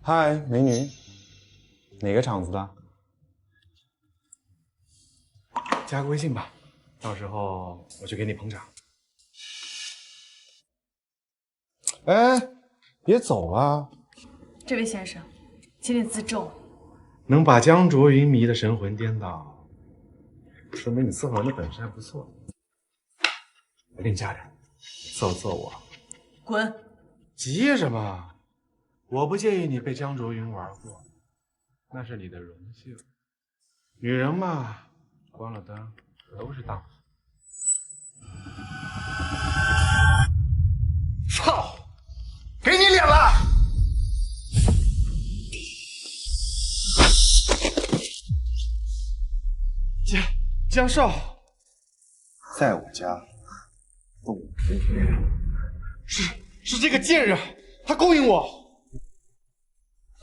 嗨，美女，哪个厂子的？加个微信吧，到时候我去给你捧场。哎，别走啊！这位先生，请你自重。能把江卓云迷得神魂颠倒，说明你伺候人的本事还不错。我给你加人，伺候我。滚！急什么？我不介意你被江卓云玩过，那是你的荣幸。女人嘛，关了灯都是荡妇。操！给你脸了！江少，在我家动我是这个贱人，他勾引我。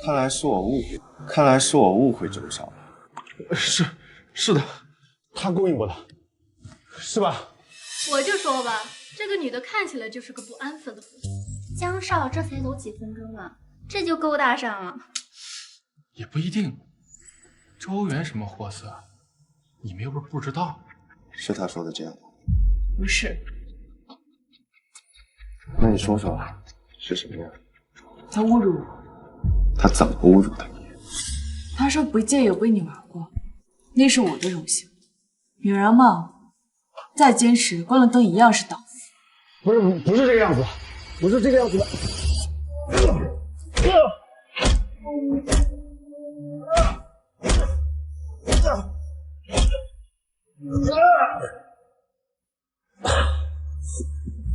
看来是我误会周少了。是的，他勾引我的，是吧？我就说吧，这个女的看起来就是个不安分的货。江少这才走几分钟啊，这就勾搭上了？也不一定。周元什么货色，你们又不知道。是他说的这样吗？不是，那你说说是什么样？他侮辱我。他怎么侮辱的你？他说不介意我被你玩过，那是我的荣幸。女人嘛，再坚持，关了灯一样是荡妇。不是这个样子，不是这个样子的。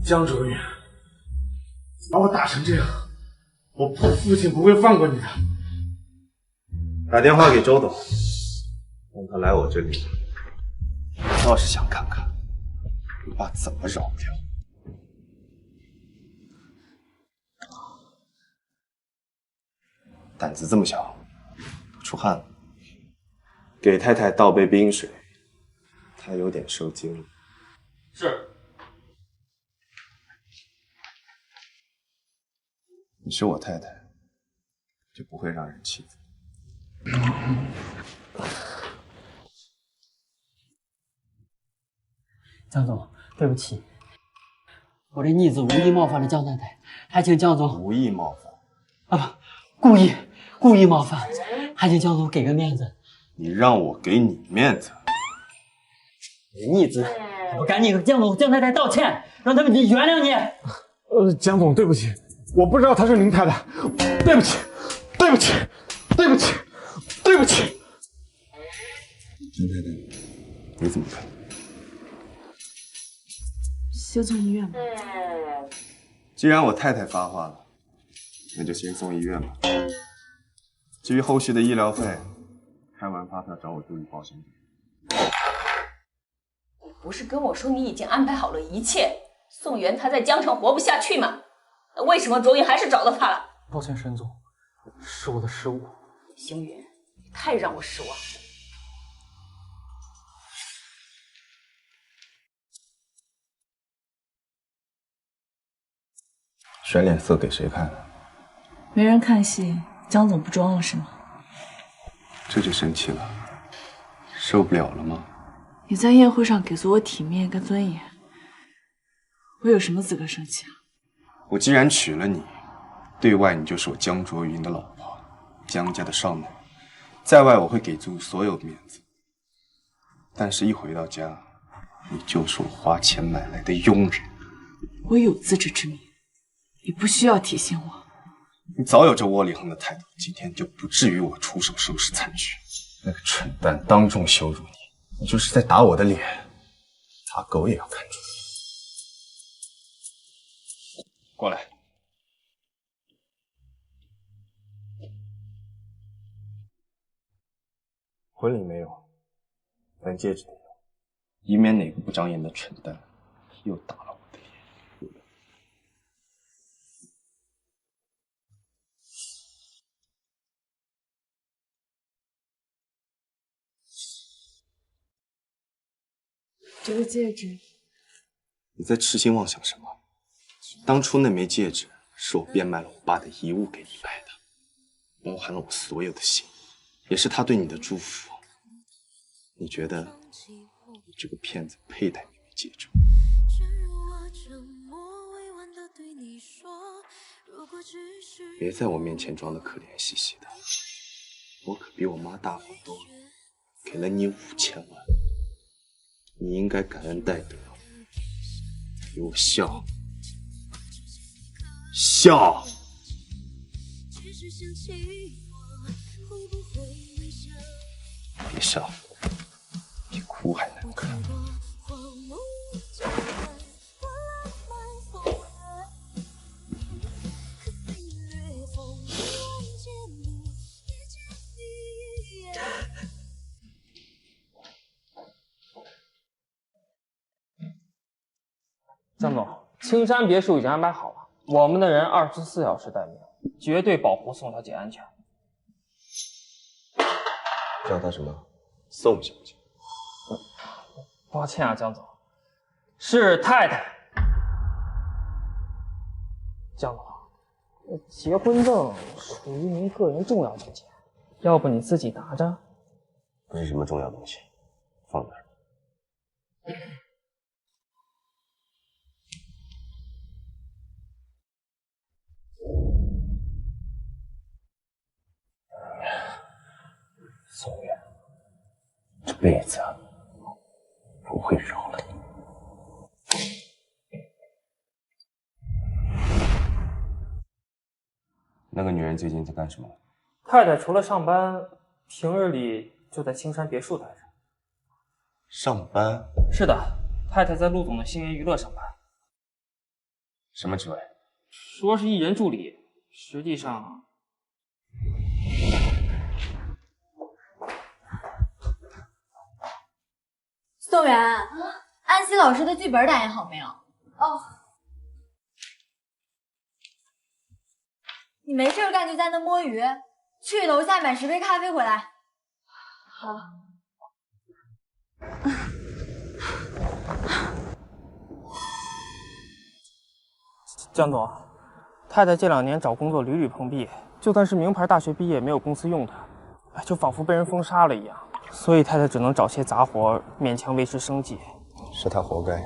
江卓云，把我打成这样，我父亲不会放过你的。打电话给周董，让他来我这里。我倒是想看看你爸怎么饶不了。胆子这么小，都出汗了。给太太倒杯冰水，她有点受惊了。是。你是我太太，就不会让人欺负。江总，对不起，我这逆子无意冒犯了江太太，还请江总无意冒犯啊不，故意冒犯，还请江总给个面子。你让我给你面子？逆子，还不赶紧和江总、江太太道歉，让他们原谅你。江总，对不起，我不知道她是您太太，对不起。江太太，你怎么看？先送医院吧。既然我太太发话了，那就先送医院吧。至于后续的医疗费，开完发票找我助理报销。你不是跟我说你已经安排好了一切，宋元他在江城活不下去吗？那为什么卓云还是找到他了？抱歉，沈总，是我的失误。星云，你太让我失望了。甩脸色给谁看？没人看戏，江总不装了是吗？这就生气了，受不了了吗？你在宴会上给足我体面跟尊严，我有什么资格生气啊？我既然娶了你，对外你就是我江卓云的老婆，江家的少奶，在外我会给足所有面子。但是，一回到家，你就是我花钱买来的佣人。我有自知之明，你不需要提醒我。你早有这窝里横的态度，今天就不至于我出手收拾残局。那个蠢蛋当众羞辱你，你就是在打我的脸，打狗也要看住。过来。婚礼没有，但戒指得有，以免哪个不长眼的蠢蛋又打了我的脸。这个戒指，你在痴心妄想什么？当初那枚戒指是我变卖了我爸的遗物给你买的，包含了我所有的心，也是他对你的祝福。你觉得你这个骗子配戴秘密戒指？别在我面前装的可怜兮兮的，我可比我妈大方多了，给了你5000万，你应该感恩戴德，给我笑笑。别笑，比哭还难看。江总，青山别墅已经安排好了，我们的人24小时待命，绝对保护宋小姐安全。叫她什么？宋小姐。抱歉啊，江总，是太太。江总，结婚证属于您个人重要文件，要不你自己拿着？不是什么重要东西，放那儿。宋远，这辈子不会饶了你。那个女人最近在干什么？太太除了上班，平日里就在青山别墅待着。上班？是的，太太在陆总的星爷娱乐上班。什么职位？说是艺人助理，实际上……宋元，安西老师的剧本打印好没有？哦。你没事干就在那摸鱼，去楼下买10杯咖啡回来。好。江总，太太这2年找工作屡屡碰壁，就算是名牌大学毕业，没有公司用她，就仿佛被人封杀了一样。所以太太只能找些杂活勉强维持生计。是他活该。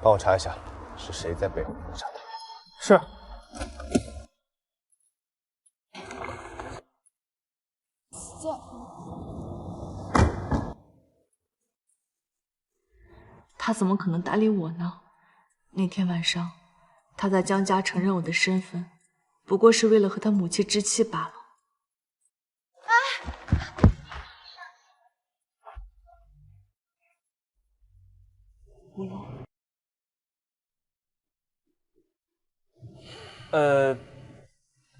帮我查一下，是谁在背后封杀他？是。他怎么可能搭理我呢？那天晚上，他在江家承认我的身份，不过是为了和他母亲置气罢了。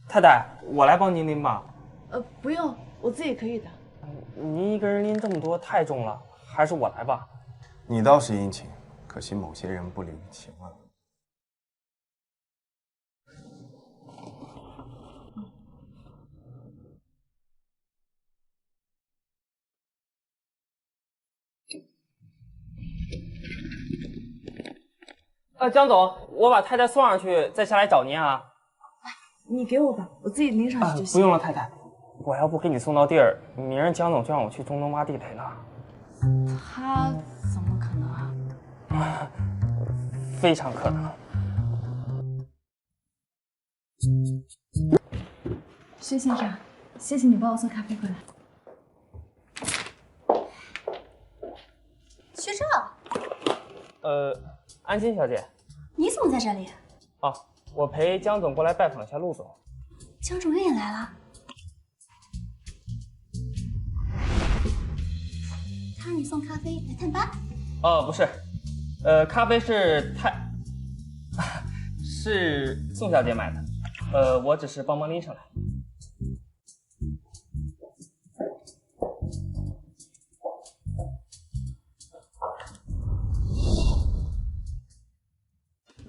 太太，我来帮您拎吧。不用，我自己可以的。您一个人拎这么多太重了，还是我来吧。你倒是殷勤，可惜某些人不领情啊。江总，我把太太送上去，再下来找您啊。你给我吧，我自己拎上去就行。不用了，太太，我要不给你送到地儿，明儿江总就让我去中东挖地雷了。他怎么可能啊？非常可能。薛先生，谢谢你帮我送咖啡回来。薛正，安心小姐，你怎么在这里？哦，我陪江总过来拜访一下陆总。江主任也来了。他让你送咖啡来探班？哦，不是，咖啡是是宋小姐买的，我只是帮忙拎上来。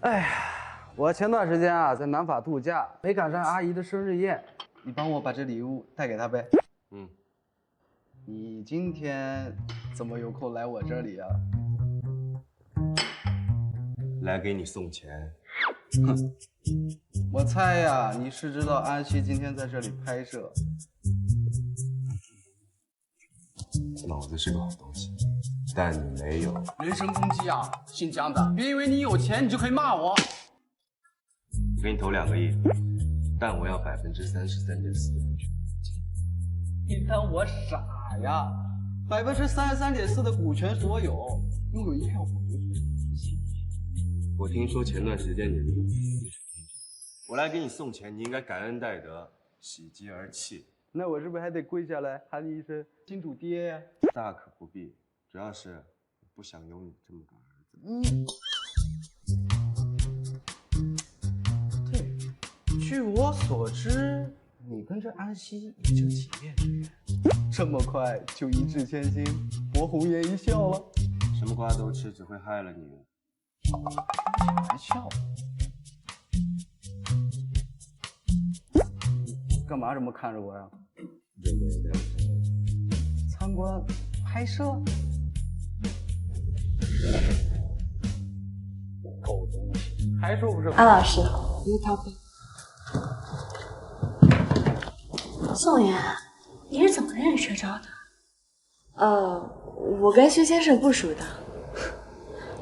哎呀，我前段时间啊在南法度假，没赶上阿姨的生日宴，你帮我把这礼物带给她呗。嗯，你今天怎么有空来我这里啊？来给你送钱。哼，我猜呀，你是知道安西今天在这里拍摄。脑子是个好东西，但你没有。人身攻击啊！姓江的，别以为你有钱你就可以骂我。我给你投2个亿，但我要33.4%的股权。你当我傻呀？33.4%的股权所有，拥有1票股权。我听说前段时间你离婚，我来给你送钱，你应该感恩戴德，喜极而泣。那我是不是还得跪下来喊你一声金主爹呀？大可不必，主要是不想有你这么个儿子。对，据我所知，你跟这安西也就几面之缘，这么快就一掷千金，博红颜一笑了？什么瓜都吃，只会害了你。玩笑。干嘛这么看着我呀？参观拍摄？狗东西，还说不是？安老师，一个咖啡。宋元，你是怎么认识薛昭的？我跟薛先生不熟的。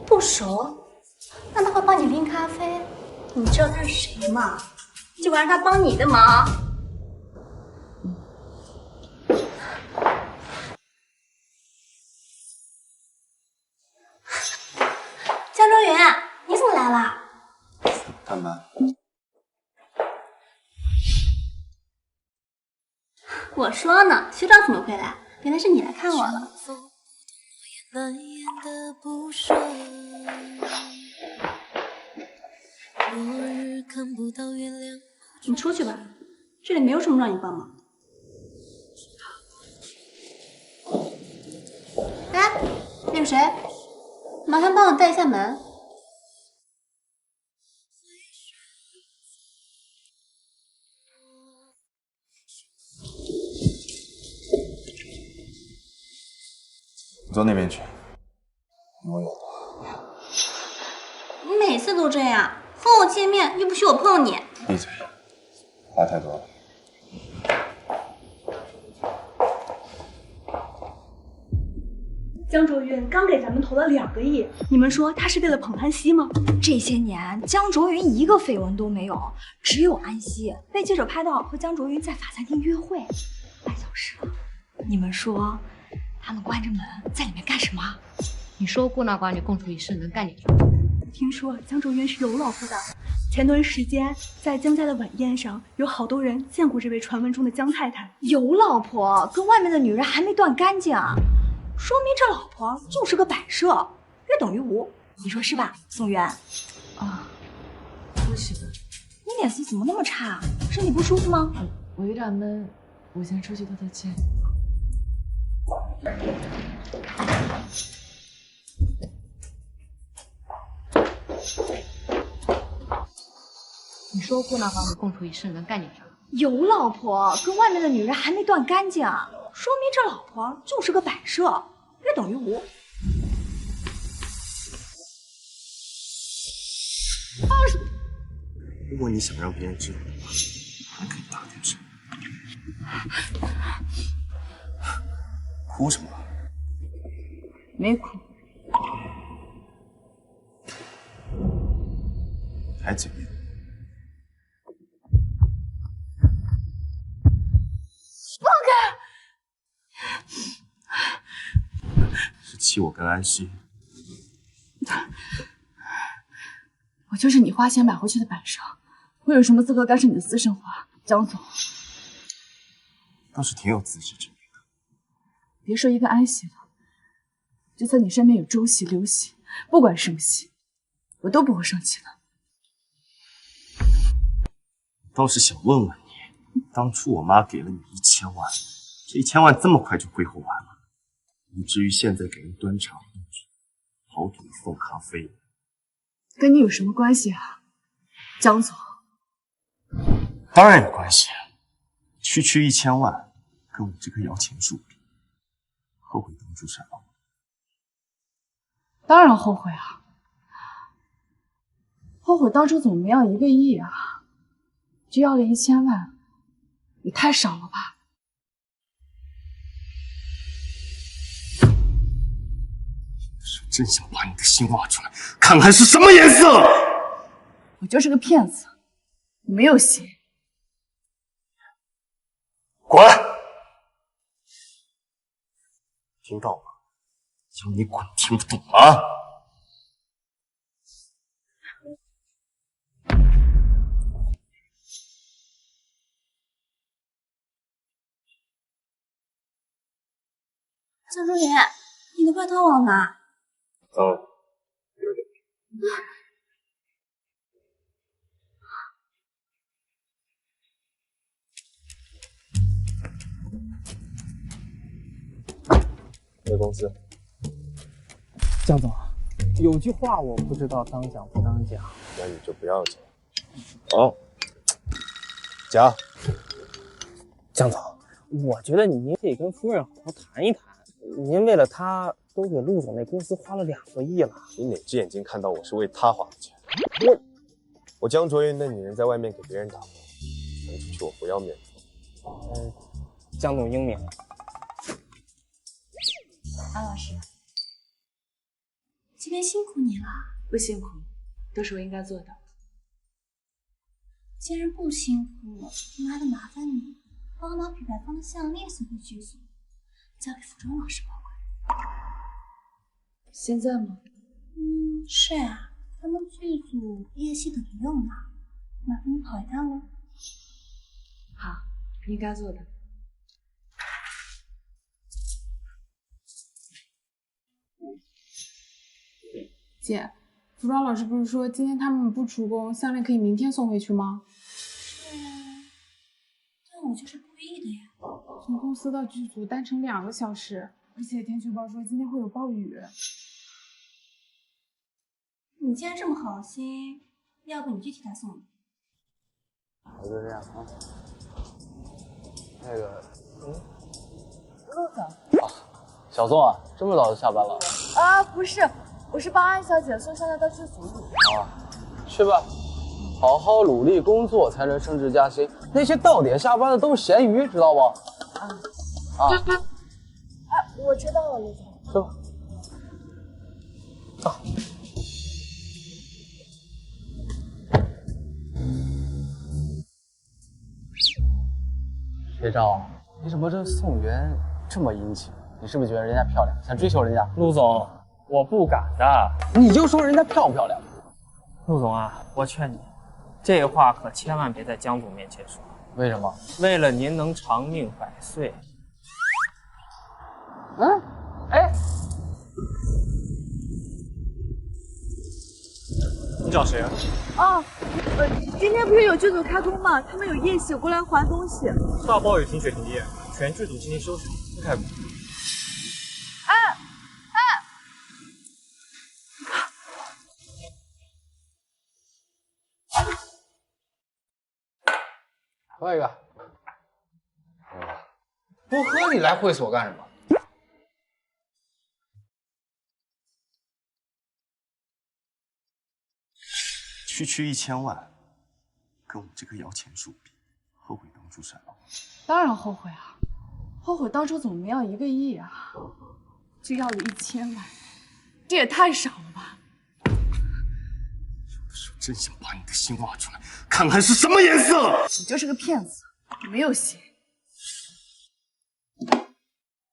不熟？那他会帮你拎咖啡？你知道他是谁吗？就管让他帮你的忙。江周云，你怎么来了？探班。我说呢，薛昭怎么会来？原来是你来看我了。你出去吧，这里没有什么让你帮忙的。哎，那个谁，麻烦帮我带一下门。你坐那边去。我有。你每次都这样，和我见面又不许我碰你。闭嘴，话太多了。江卓云刚给咱们投了2个亿，你们说他是为了捧安西吗？这些年江卓云一个绯闻都没有，只有安西被记者拍到和江卓云在法餐厅约会，2小时了。你们说他们关着门在里面干什么？你说孤男寡女共处一室能干点什么？听说江卓云是有老婆的，前段时间在江家的晚宴上，有好多人见过这位传闻中的江太太。有老婆，跟外面的女人还没断干净，说明这老婆就是个摆设，约等于无。你说是吧，宋渊？啊，不是的。你脸色怎么那么差？身体不舒服吗？我有点闷，我先出去道歉。你说孤男寡女共处一室能干点啥？有老婆，跟外面的女人还没断干净，说明这老婆就是个摆设，约等于无。如果你想让别人知道的话，还可以大点声。哭什么？没哭。还嘴硬。放开！是气我跟安西。我就是你花钱买回去的摆设，我有什么资格干涉你的私生活？江总，倒是挺有自知之明的。别说一个安喜了，就算你身边有周喜、刘喜，不管什么喜，我都不会生气的。倒是想问问你，当初我妈给了你1000万，这1000万这么快就挥霍完了，以至于现在给人端茶倒水，跑腿送咖啡。跟你有什么关系啊，江总？当然有关系，区区1000万，跟我这棵摇钱树比，后悔当初闪了我。当然后悔啊！后悔当初怎么没要1个亿啊？就要了1000万，也太少了吧？真想把你的心挖出来，看看是什么颜色！我就是个骗子，我没有心。滚！听到吗？叫你滚，听不懂啊！江周云，你的外套往哪？有点。回公司。江总，有句话我不知道当讲不当讲。那你就不要讲。好，讲。江总，我觉得您可以跟夫人好好谈一谈。您为了她，都给陆总那公司花了2个亿了。你哪只眼睛看到我是为他花的钱？我江卓云的女人在外面给别人打工，传出去我不要面子。江总英明。安老师，今天辛苦你了。不辛苦，都是我应该做的。既然不辛苦，那还得麻烦你帮我把品牌方的项链送回剧组，交给服装老师保管。现在吗？是啊，他们剧组夜戏等着用呢，麻烦你跑一趟喽。好，应该做的。姐，服装老师不是说今天他们不出工，项链可以明天送回去吗？是啊，但我就是故意的呀。从公司到剧组单程2个小时，而且天气预报说今天会有暴雨。你既然这么好心，要不你去替他送吧。我就这样啊。那个，陆总。啊，小宋啊，这么早就下班了？啊，不是，我是帮安小姐送项链到剧组里。啊，去吧，好好努力工作才能升职加薪。那些到点下班的都是咸鱼，知道不？啊。我知道了，陆总。去吧。啊。学长，为什么这宋元这么殷勤？你是不是觉得人家漂亮，想追求人家？陆总，我不敢的。你就说人家漂不漂亮？陆总啊，我劝你，这话可千万别在江总面前说。为什么？为了您能长命100岁。哎，你找谁啊？哦，今天不是有剧组开工吗？他们有夜戏，我过来还东西。大暴雨停水停电，全剧组今天休息，不开工。喝一个。不喝你来会所干什么？区1000万，跟我这棵摇钱树比，后悔当初闪了我。当然后悔啊，后悔当初怎么没要1个亿啊？就要了1000万，这也太少了吧？有的时候真想把你的心挖出来，看看是什么颜色！我就是个骗子，我没有心。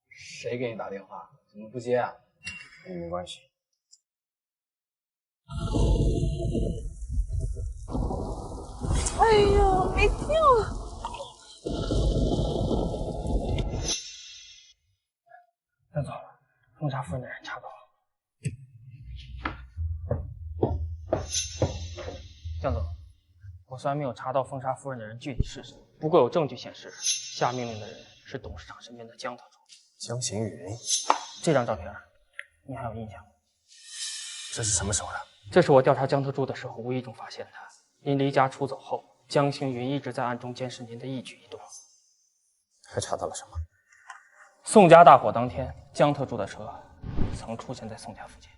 谁给你打电话？怎么不接啊？跟你没关系。哎呀，没电了！江总，封杀夫人的人查到了。江总，我虽然没有查到封杀夫人的人具体是谁，不过有证据显示，下命令的人是董事长身边的江特助。江行云，这张照片，你还有印象吗？这是什么时候的？这是我调查江特助的时候无意中发现的。您离家出走后，江行云一直在暗中监视您的一举一动。还查到了什么？宋家大火当天，江特助的车曾出现在宋家附近。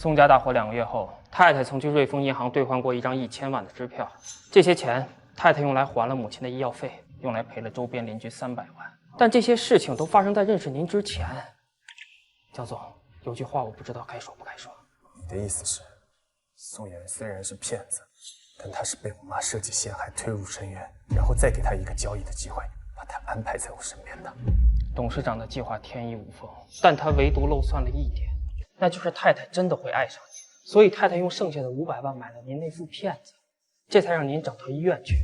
宋家大火2个月后，太太曾去瑞丰银行兑换过一张1000万的支票，这些钱太太用来还了母亲的医药费，用来赔了周边邻居300万。但这些事情都发生在认识您之前。江总，有句话我不知道该说不该说。你的意思是，宋妍虽然是骗子，但他是被我妈设计陷害，推入深渊，然后再给他一个交易的机会，把他安排在我身边的。董事长的计划天衣无缝，但他唯独漏算了一点，那就是太太真的会爱上你，所以太太用剩下的500万买了您那副骗子，这才让您找到医院去。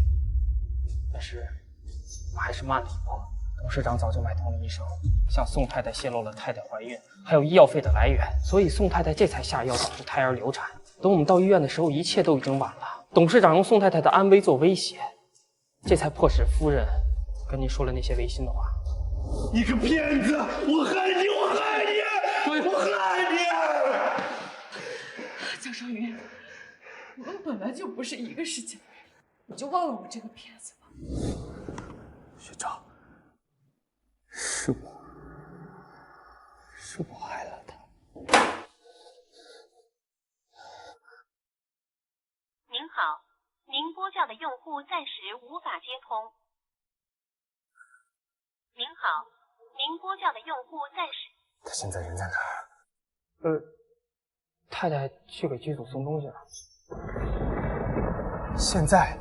但是我还是慢了一步，董事长早就买通了医生，向宋太太泄露了太太怀孕还有医药费的来源，所以宋太太这才下药导致胎儿流产。等我们到医院的时候，一切都已经晚了。董事长用宋太太的安危做威胁，这才迫使夫人跟您说了那些违心的话。你个骗子！我害你！我害你！我害你！江少云，我们本来就不是一个世界的人，你就忘了我这个骗子吧。学长，是我害了他。您好，您拨叫的用户暂时无法接通。您好，您拨叫的用户暂时……他现在人在哪儿？太太去给剧组送东西了。现在？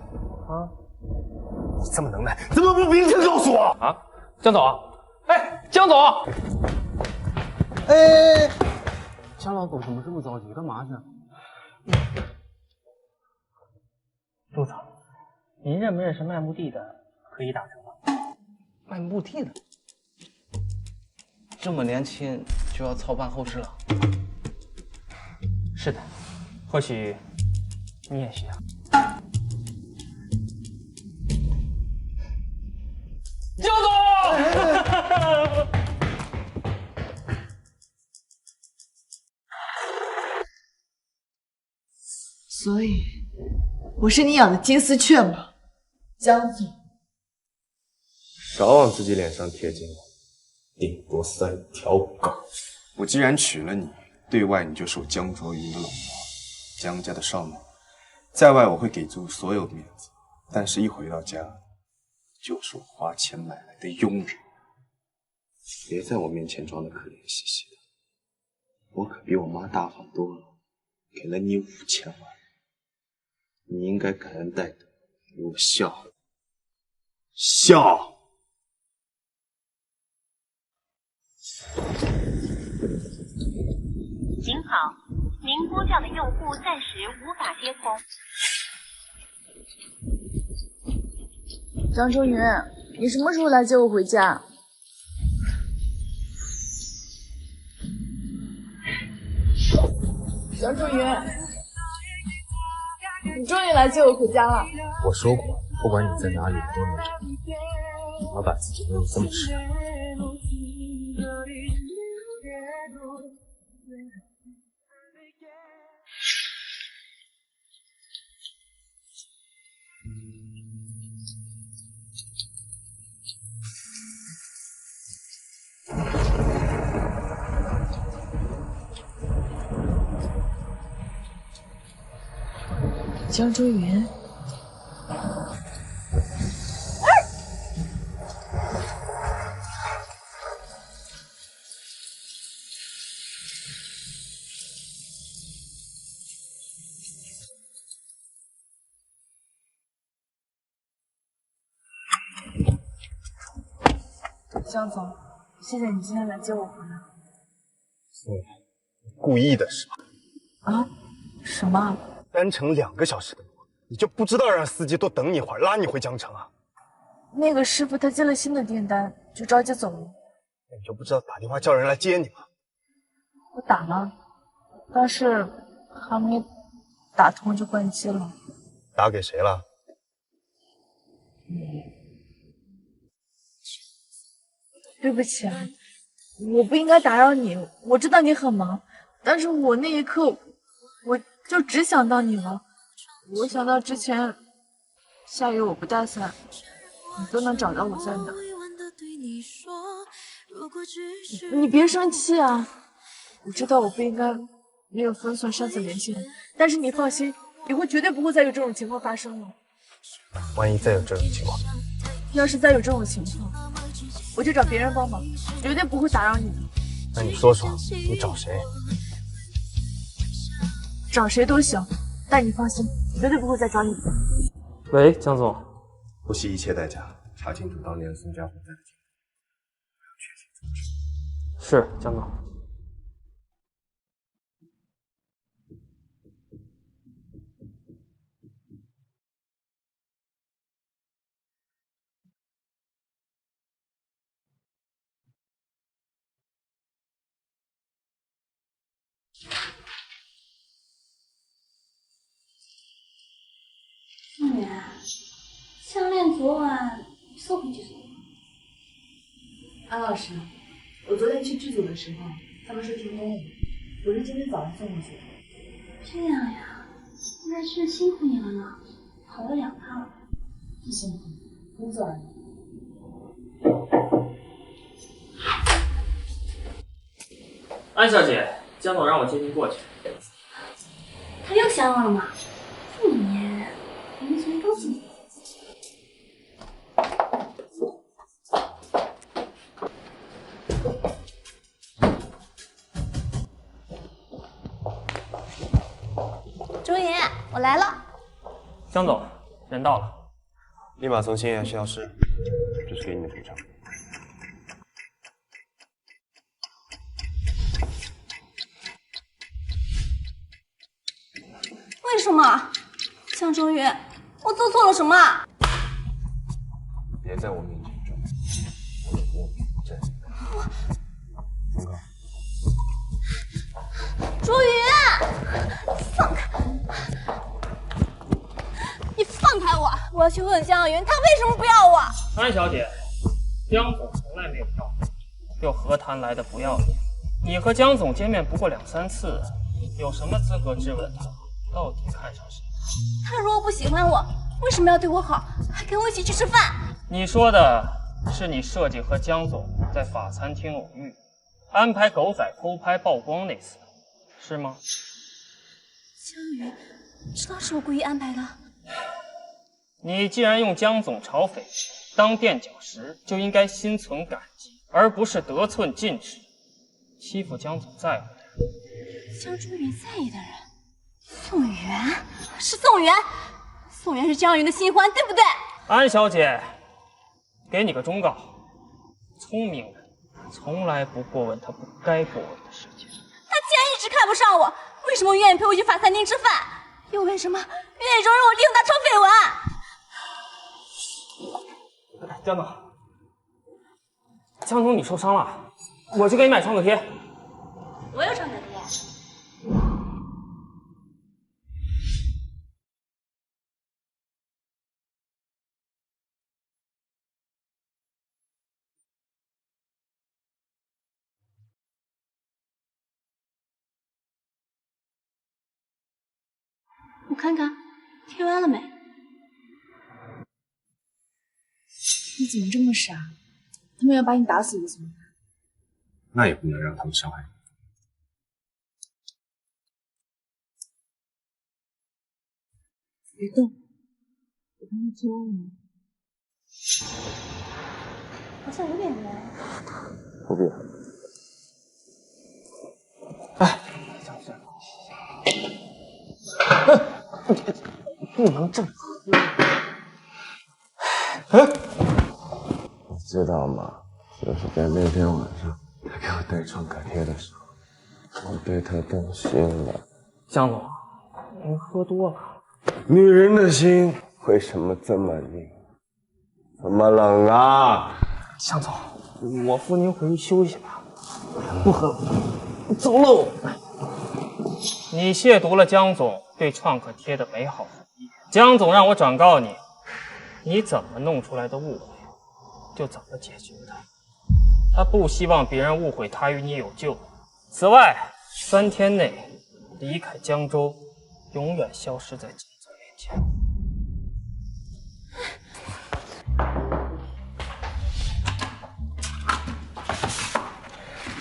啊？你这么能耐，怎么不明确告诉我？啊，江总，哎，江总，哎，江老总怎么这么着急？干嘛去？陆总，您认不认识卖墓地的？可以打折吗？卖墓地的，这么年轻就要操办后事了？是的，或许你也需要。江总，所以我是你养的金丝雀吗，江总？少往自己脸上贴金，顶多算一条狗。我既然娶了你，对外你就是我江卓云的老婆，江家的少女，在外我会给足所有面子，但是一回到家，就是我花钱买来的佣人。别在我面前装得可怜兮兮的，我可比我妈大方多了，给了你5000万，你应该感恩戴德，给我笑笑。您好，您拨叫的用户暂时无法接通。张周云，你什么时候来接我回家？张周云，你终于来接我回家了。我说过，不管你在哪里，我都能找你。你要把自己弄得这么吃。江周云，江总，谢谢你今天来接我回来。故意的是吧？啊？什么？单程2个小时的路，你就不知道让司机多等你一会儿，拉你回江城啊？那个师傅他接了新的订单，就着急走了。那你就不知道打电话叫人来接你吗？我打了，但是还没打通就关机了。打给谁了？对不起啊，我不应该打扰你，我知道你很忙，但是我那一刻我就只想到你了。我想到之前下雨我不带伞，你都能找到我在哪。你别生气啊，我知道我不应该没有封锁上次联系你，但是你放心，以后绝对不会再有这种情况发生了。万一再有这种情况，要是再有这种情况，我就找别人帮忙，绝对不会打扰你的。那你说说，你找谁？找谁都行，但你放心，绝对不会再找你的。喂，江总，不惜一切代价查清楚当年宋家火灾的情况。是江总。宋源，项链昨晚送回去送。安老师，我昨天去剧组的时候，他们说停工了，我是今天早上送过去的。这样呀，那是辛苦你了呢，跑了2趟。不辛苦，工作而已。安小姐，江总让我接您过去。他又想我了吗？这么黏，连个钱都记不住。周云，我来了。江总，人到了。立马送新源去教室，这是给你的补偿。为什么？向周云，我做错了什么？别在我面前装，我的锅在这边。文哥，周云，放开！你放开我！我要去问江云，他为什么不要我？安小姐，江总从来没有要过，又何谈来的不要脸？你和江总见面不过2、3次，有什么资格质问他到底看上谁？他如果不喜欢我，为什么要对我好，还跟我一起去吃饭？你说的是你设计和江总在法餐厅偶遇，安排狗仔偷拍曝光那次，是吗？江云知道是我故意安排的。你既然用江总嘲匪当垫脚石，就应该心存感激，而不是得寸进尺，欺负江总在乎的人。江周云在意的人，宋源是宋源，宋源是江云的新欢，对不对？安小姐，给你个忠告：聪明人从来不过问他不该过问的事情。他既然一直看不上我，为什么愿意陪我去法餐厅吃饭？又为什么愿意容忍我利用他传绯闻？江总，江总，你受伤了，我去给你买创可贴。我有创可贴。我看看，贴完了没？你怎么这么傻？他们要把你打死了怎么办？那也不能让他们伤害你。别动，我帮你贴完了吗？好像有点凉。不必。不能这么你知道吗？就是在那天晚上，他给我带创可贴的时候，我对他动心了。江总，您喝多了。女人的心为什么这么硬，这么冷啊？江总，我扶您回去休息吧。不喝了，走喽。你亵渎了江总对创可贴的美好回忆。江总让我转告你，你怎么弄出来的误会，就怎么解决的。他不希望别人误会他与你有救。此外，3天内离开江州，永远消失在江总面前。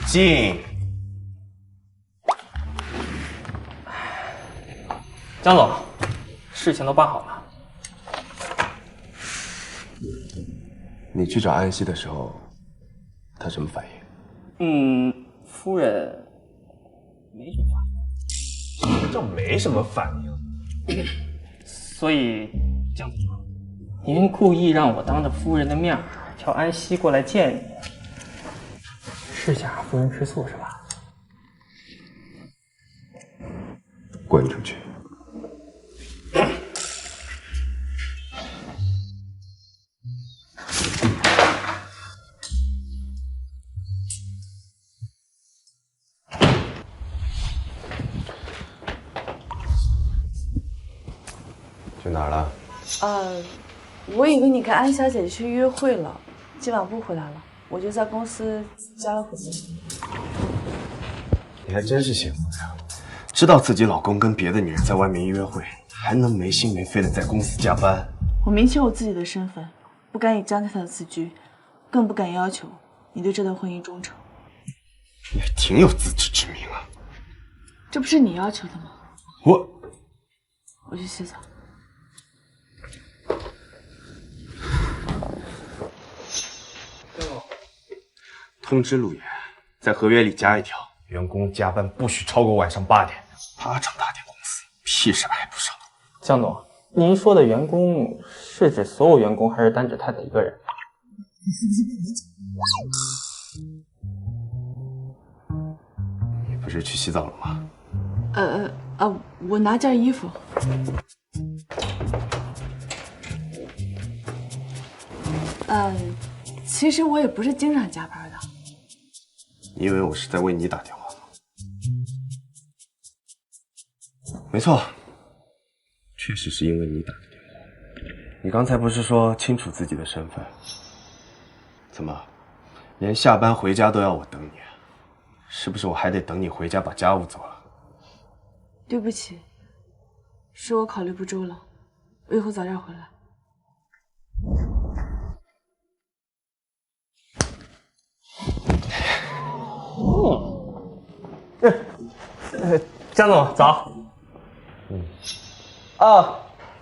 进。江总，事情都办好了。你去找安西的时候，她什么反应？夫人没什么反应。什么叫没什么反应？所以，江总，您故意让我当着夫人的面叫安西过来见你，是想让夫人吃醋是吧？滚出去！去哪儿了？我以为你跟安小姐去约会了，今晚不回来了，我就在公司加了会计。你还真是幸福呀，知道自己老公跟别的女人在外面约会，还能没心没肺的在公司加班。我明确我自己的身份，不敢以江太太的自居，更不敢要求你对这段婚姻忠诚。你还挺有自知之明啊！这不是你要求的吗？我去洗澡。通知陆岩，在合约里加一条，员工加班不许超过晚上8点。他这么大点公司，屁事挨不上。江总，您说的员工是指所有员工，还是单指太太一个人？你不是去洗澡了吗？我拿件衣服。其实我也不是经常加班的。你以为我是在为你打电话吗？没错，确实是因为你打的电话。你刚才不是说清楚自己的身份？怎么，连下班回家都要我等你？是不是我还得等你回家把家务做了？对不起，是我考虑不周了，我以后早点回来。江总早。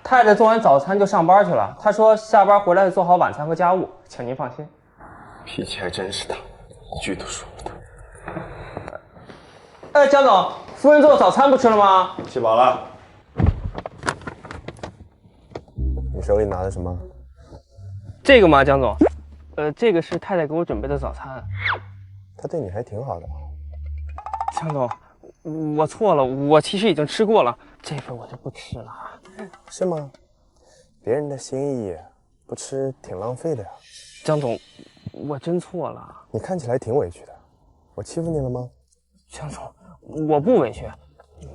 太太做完早餐就上班去了。她说下班回来做好晚餐和家务，请您放心。脾气还真是大，一句都说不得。江总，夫人做的早餐不吃了吗？吃饱了。你手里拿的什么？这个吗，江总？这个是太太给我准备的早餐。她对你还挺好的。江总，我错了，我其实已经吃过了，这份我就不吃了。是吗？别人的心意不吃挺浪费的呀。江总，我真错了。你看起来挺委屈的，我欺负你了吗？江总，我不委屈，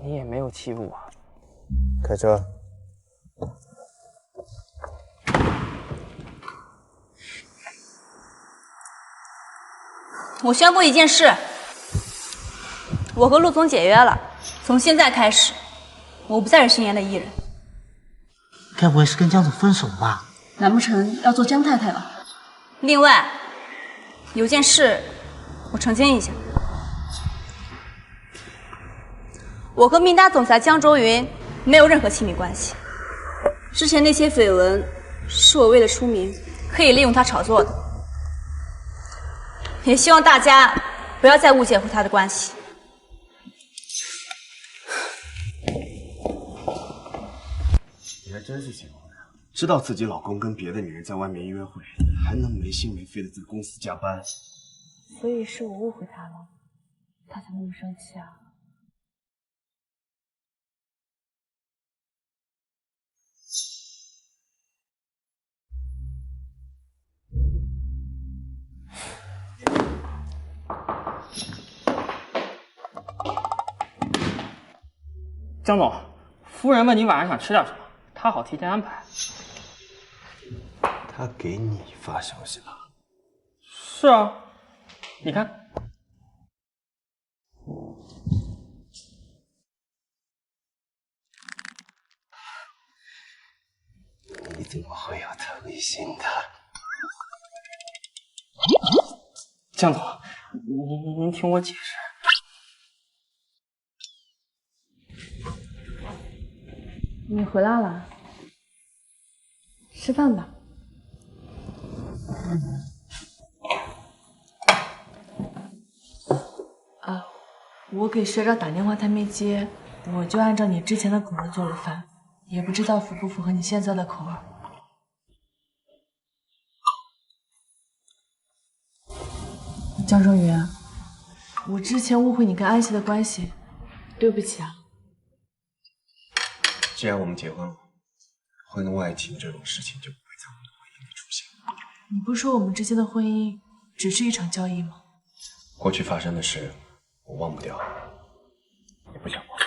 你也没有欺负我。开车。我宣布一件事，我和陆总解约了，从现在开始，我不再是星爷的艺人。该不会是跟江总分手吧？难不成要做江太太了？另外，有件事我澄清一下，我和明达总裁江卓云没有任何亲密关系。之前那些绯闻是我为了出名，可以利用他炒作的。也希望大家不要再误解和他的关系。你还真是幸福呀，知道自己老公跟别的女人在外面约会，还能没心没肺的在公司加班。所以是我误会他了，他才那么生气啊。江总，夫人问你晚上想吃点什么，他好提前安排。他给你发消息了？是啊，你看。你怎么会有特异心的？江总，您听我解释。你回来了，吃饭吧。我给学长打电话，他没接，我就按照你之前的口味做了饭，也不知道符不符合你现在的口味。江周云，我之前误会你跟安熙的关系，对不起啊。既然我们结婚了，婚外情这种事情就不会在我们的婚姻里出现。你不是说我们之间的婚姻只是一场交易吗？过去发生的事，我忘不掉，也不想忘。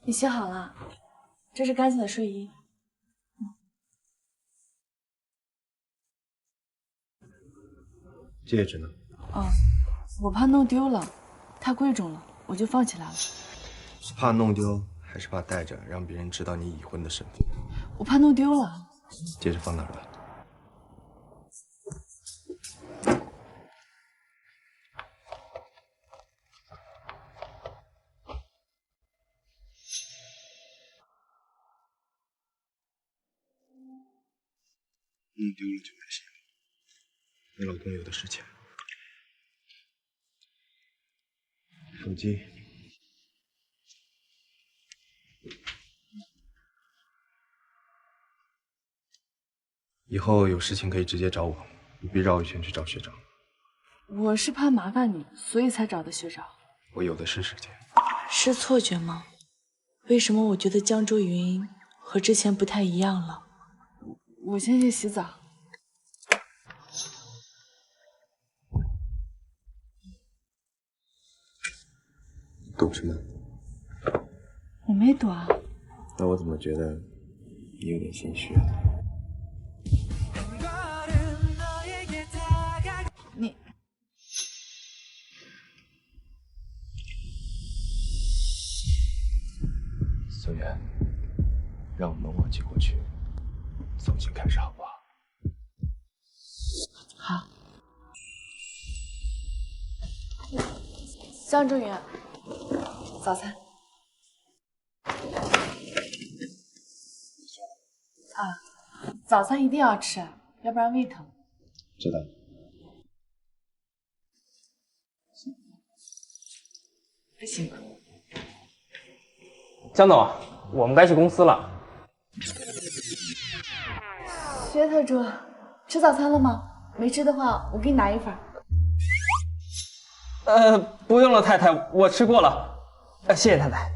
你洗好了，这是干净的睡衣。戒指呢？我怕弄丢了，太贵重了，我就放起来了。是怕弄丢，还是怕戴着让别人知道你已婚的身份？我怕弄丢了。戒指放哪儿了？弄丢了就没事了。你老公有的是钱。手机。以后有事情可以直接找我，不必绕一圈去找学长。我是怕麻烦你，所以才找的学长。我有的是时间。是错觉吗？为什么我觉得江周云和之前不太一样了？我先去洗澡。躲什么？我没躲啊。那我怎么觉得你有点心虚？你苏媛，让我们忘记过去，重新开始，好不好？好。江周云，早餐。早餐一定要吃，要不然胃疼。知道。不行。江总，我们该去公司了。薛特助，吃早餐了吗？没吃的话，我给你拿一份。不用了，太太，我吃过了。谢谢太太。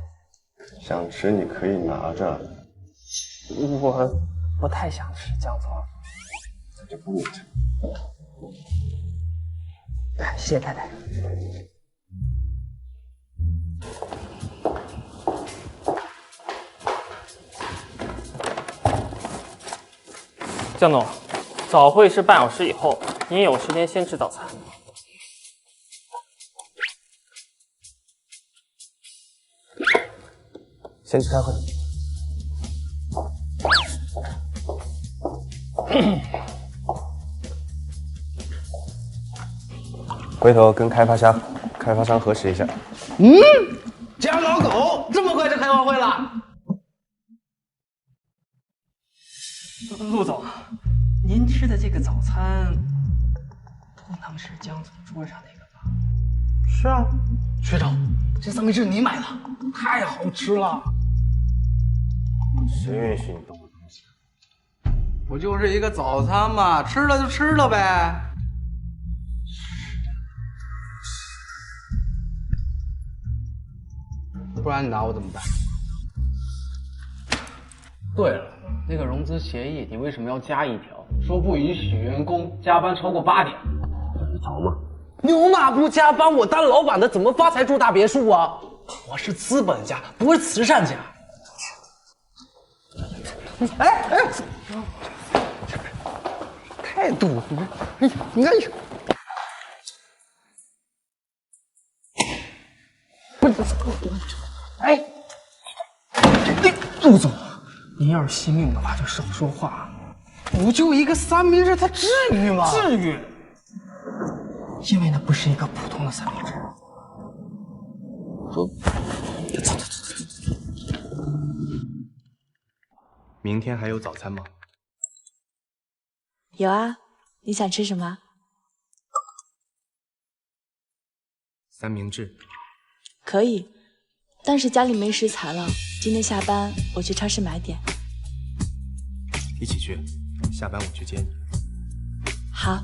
想吃你可以拿着。我不太想吃，江总。那就不吃。谢谢太太。江总，早会是半小时以后，您有时间先吃早餐。先去开会。回头跟开发商核实一下。江老狗这么快就开完会了？陆总，您吃的这个早餐，不能是江总桌上那个吧？是啊，学长，这三明治你买的，太好吃了。谁允许你动我东西？不就是一个早餐嘛，吃了就吃了呗。不然你拿我怎么办？对了，那个融资协议你为什么要加一条，说不允许员工加班超过8点？这是逃吗？牛马不加班，我当老板的怎么发财住大别墅啊？我是资本家，不是慈善家。哎，态度，你看，不是，哎，陆总，您要是惜命的话，就少说话。不就一个三明治，它至于吗？至于，因为那不是一个普通的三明治。走。明天还有早餐吗？有啊，你想吃什么？三明治。可以，但是家里没食材了。今天下班我去超市买点。一起去，下班我去接你。好。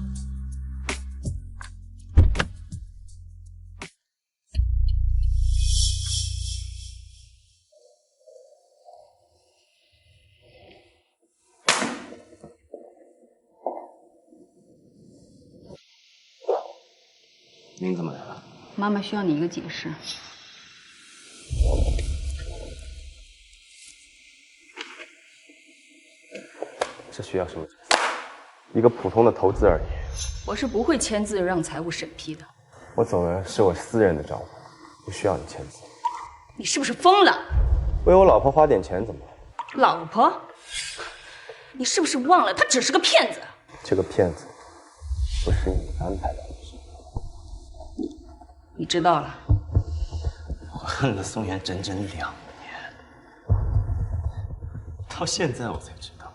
您怎么来了？妈妈需要你一个解释。这需要什么解释？一个普通的投资而已。我是不会签字让财务审批的。我走的是我私人的账户，不需要你签字。你是不是疯了？为我老婆花点钱怎么了？老婆？你是不是忘了，他只是个骗子？这个骗子不是你安排的。你知道了。我恨了宋元整整2年，到现在我才知道，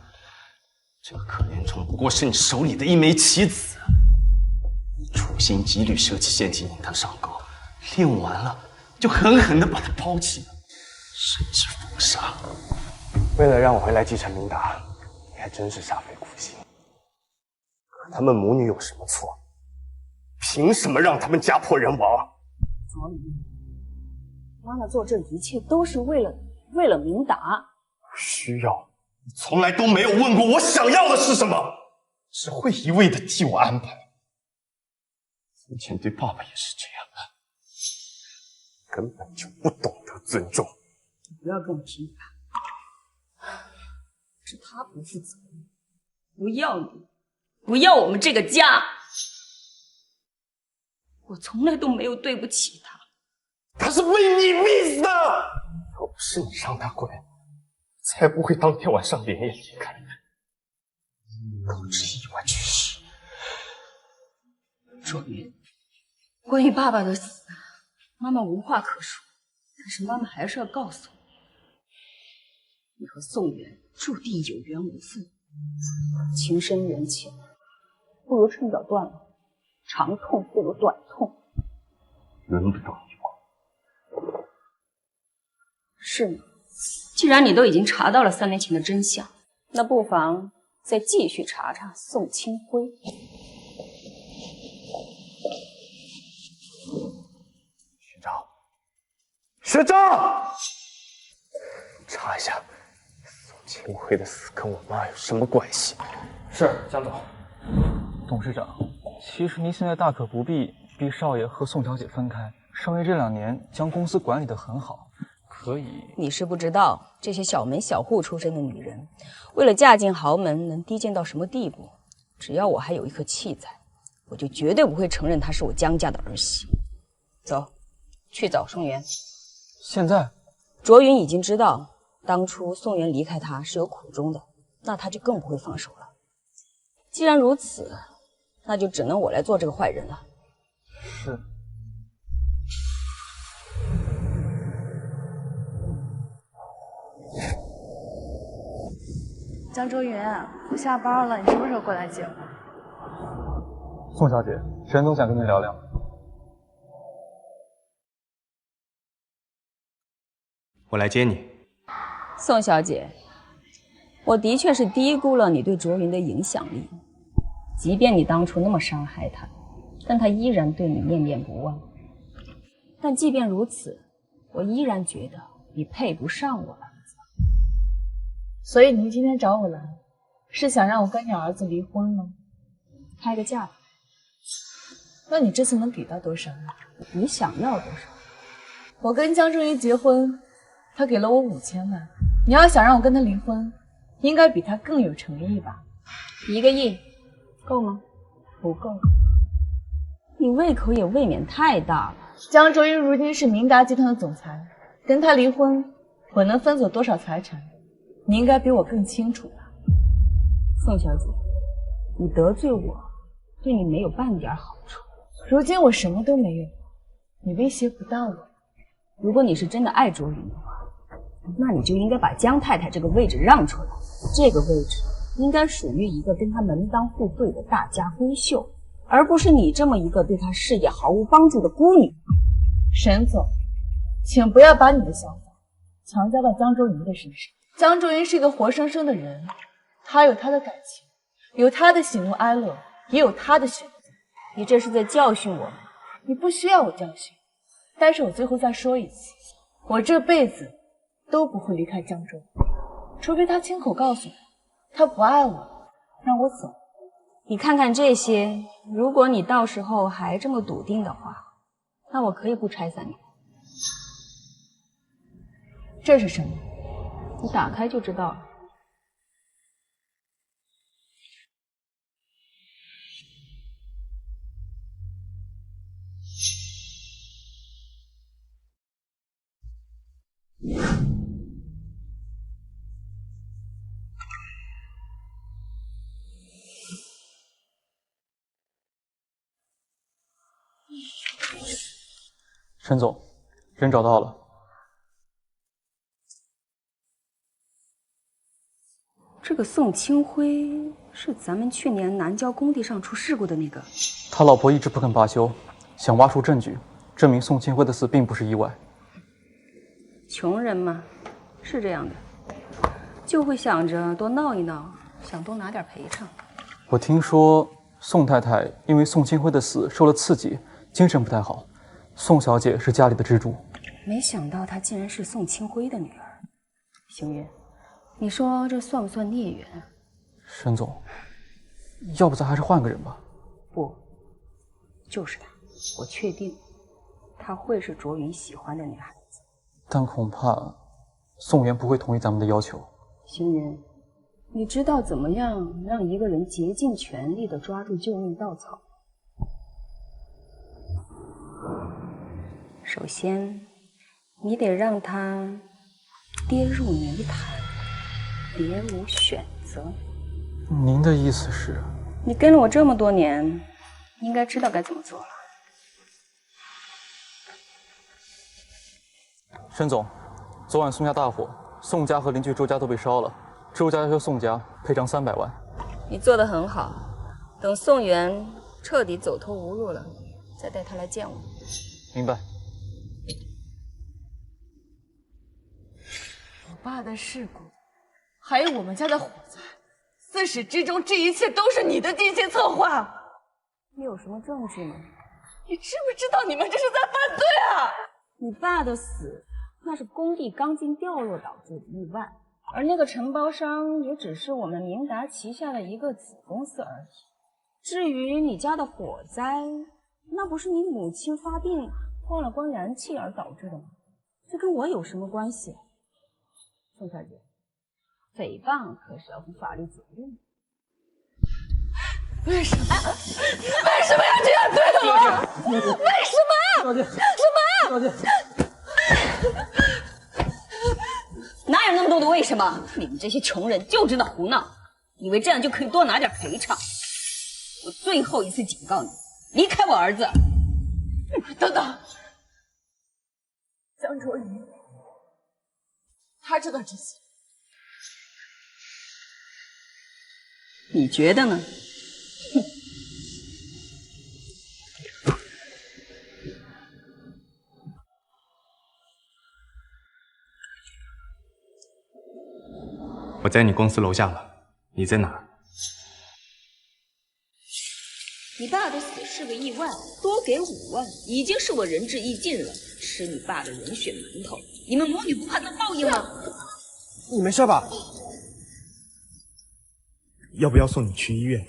这个可怜虫不过是你手里的一枚棋子。处心积虑设计陷阱引他上钩，利用完了就狠狠地把他抛弃了，甚至封杀。为了让我回来继承明达，你还真是煞费苦心。可他们母女有什么错？凭什么让他们家破人亡？卓云，妈妈做这一切都是为了明达。不需要，你从来都没有问过我想要的是什么，只会一味的替我安排。以前对爸爸也是这样的，根本就不懂得尊重。你不要跟我提他，是他不负责任，不要你，不要我们这个家。我从来都没有对不起他，他是被你逼死的。要不是你让他滚，才不会当天晚上连夜离开，导致意外去世。卓云，关于爸爸的死，妈妈无话可说，但是妈妈还是要告诉你，你和宋元注定有缘无分，情深缘浅，不如趁早断了。长痛不如短痛，轮不到你管。是吗？既然你都已经查到了3年前的真相，那不妨再继续查查宋清辉。学长，查一下宋清辉的死跟我妈有什么关系？是，江总。董事长，其实您现在大可不必逼少爷和宋小姐分开。少爷这2年将公司管理得很好，可以。你是不知道，这些小门小户出身的女人，为了嫁进豪门，能低贱到什么地步？只要我还有一颗气在，我就绝对不会承认她是我江家的儿媳。走，去找宋元。现在，卓云已经知道当初宋元离开他是有苦衷的，那他就更不会放手了。既然如此，那就只能我来做这个坏人了。是。江卓云，我下班了，你什么时候过来接我？宋小姐，沈总想跟您聊聊。我来接你。宋小姐，我的确是低估了你对卓云的影响力。即便你当初那么伤害他，但他依然对你念念不忘。但即便如此，我依然觉得你配不上我儿子。所以您今天找我来，是想让我跟你儿子离婚吗？开个价吧。那你这次能给到多少呢？你想要多少？我跟江正云结婚，他给了我5000万。你要想让我跟他离婚，应该比他更有诚意吧？1个亿，够吗？不够。你胃口也未免太大了。江卓云如今是明达集团的总裁，跟他离婚，我能分走多少财产，你应该比我更清楚吧？宋小姐，你得罪我，对你没有半点好处。如今我什么都没有，你威胁不到我。如果你是真的爱卓云的话，那你就应该把江太太这个位置让出来。这个位置应该属于一个跟她门当户对的大家闺秀，而不是你这么一个对她事业毫无帮助的孤女。沈总，请不要把你的想法强加到江卓云的身上。江卓云是一个活生生的人，他有他的感情，有他的喜怒哀乐，也有他的选择。你这是在教训我吗？你不需要我教训，但是我最后再说一次，我这辈子都不会离开江卓云，除非他亲口告诉我他不爱我，让我走。你看看这些，如果你到时候还这么笃定的话，那我可以不拆散你。这是什么？你打开就知道了。沈总，人找到了。这个宋清辉是咱们去年南郊工地上出事故的那个。他老婆一直不肯罢休，想挖出证据，证明宋清辉的死并不是意外。穷人嘛，是这样的，就会想着多闹一闹，想多拿点赔偿。我听说宋太太因为宋清辉的死受了刺激，精神不太好。宋小姐是家里的支柱，没想到她竟然是宋清辉的女儿。星云，你说这算不算孽缘？沈总，要不咱还是换个人吧？不，就是她，我确定，她会是卓云喜欢的女孩子。但恐怕宋元不会同意咱们的要求。星云，你知道怎么样让一个人竭尽全力地抓住救命稻草？首先，你得让他跌入泥潭，别无选择。您的意思是？你跟了我这么多年，应该知道该怎么做了。沈总，昨晚宋家大火，宋家和邻居周家都被烧了，周家要求宋家赔偿300万。你做得很好，等宋元彻底走投无路了，再带他来见我。明白。我爸的事故，还有我们家的火灾，自始至终这一切都是你的精心策划。你有什么证据吗？你知不知道你们这是在犯罪啊？你爸的死，那是工地钢筋掉落导致的意外，而那个承包商也只是我们明达旗下的一个子公司而已。至于你家的火灾，那不是你母亲发病忘了关燃气而导致的吗？这跟我有什么关系？宋小姐，诽谤可是要负法律责任的。为什么？为什么要这样对我？为什么？小姐，什么？小姐，哪有那么多的为什么？你们这些穷人就知道胡闹，以为这样就可以多拿点赔偿。我最后一次警告你，离开我儿子。等等，江卓云，他知道这些。你觉得呢？我在你公司楼下了，你在哪儿？你爸的死是个意外，多给5万，已经是我仁至义尽了。吃你爸的人血馒头，你们母女不怕遭报应吗？你没事吧？要不要送你去医院？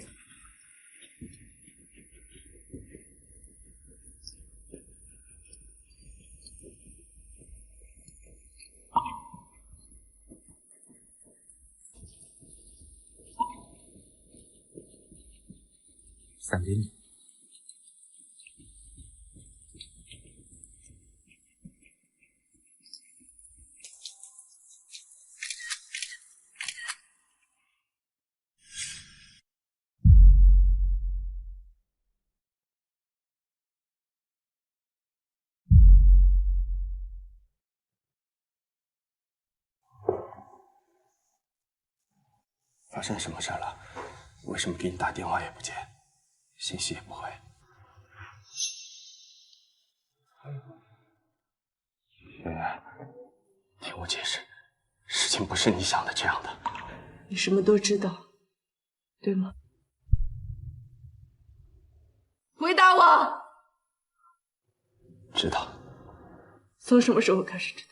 伞给你。生什么事了？为什么给你打电话也不接，信息也不回？圆圆，听我解释，事情不是你想的这样的。你什么都知道，对吗？回答我。知道。从什么时候开始知道？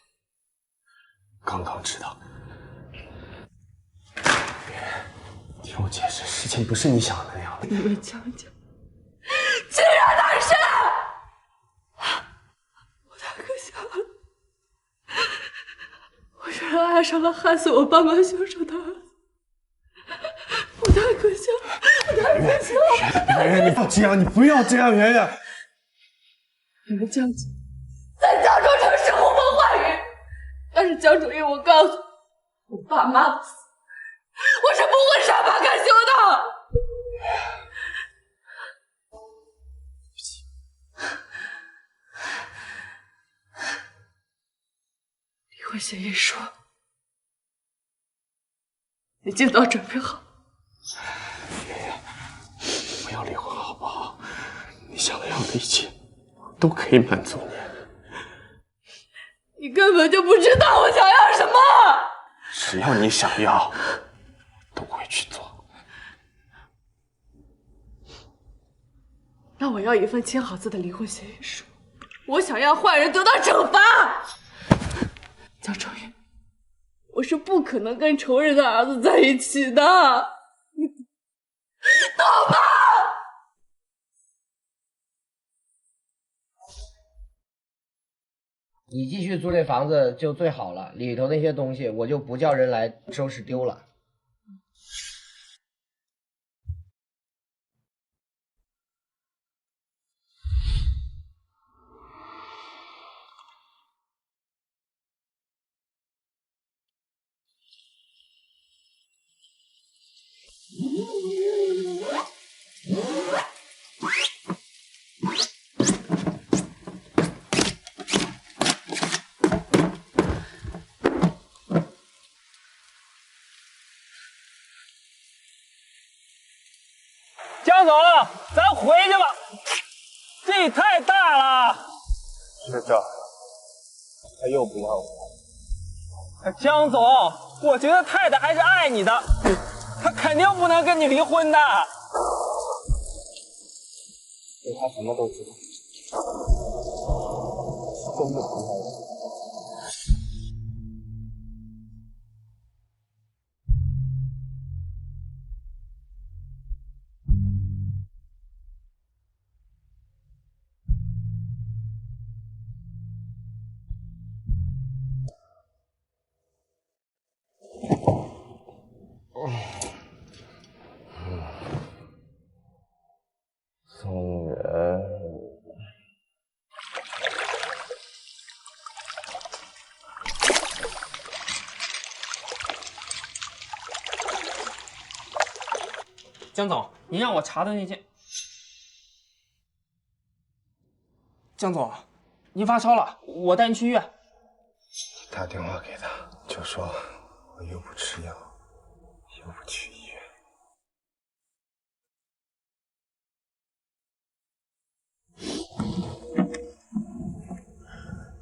刚刚知道。听我解释，事情不是你想的那样的。你们江家竟然单身！我太可笑了！我居然爱上了害死我爸妈凶手的儿子！我太可笑了！我太可笑了！圆圆，你不这样，你不要这样，圆圆。你们江家在江州城是呼风唤雨，但是江主任，我告诉你，我爸妈的死，我是不会善罢甘休的。离婚协议书，你尽早准备好。圆圆，不要离婚好不好？你想要的一切，我都可以满足你。你根本就不知道我想要什么。只要你想要，都会去做。那我要一份签好字的离婚协议书，我想要坏人得到惩罚。江周云，我是不可能跟仇人的儿子在一起的，你懂吗？你继续租这房子就最好了，里头那些东西我就不叫人来收拾丢了。江总，咱回去吧，这也太大了。学长，他又不让我。江总，我觉得太太还是爱你的，她肯定不能跟你离婚的。对他什么都知道，真的不爱我。宋元，江总，您让我查的那件……江总，您发烧了，我带您去医院。打电话给他，就说我又不吃药，又不去医院。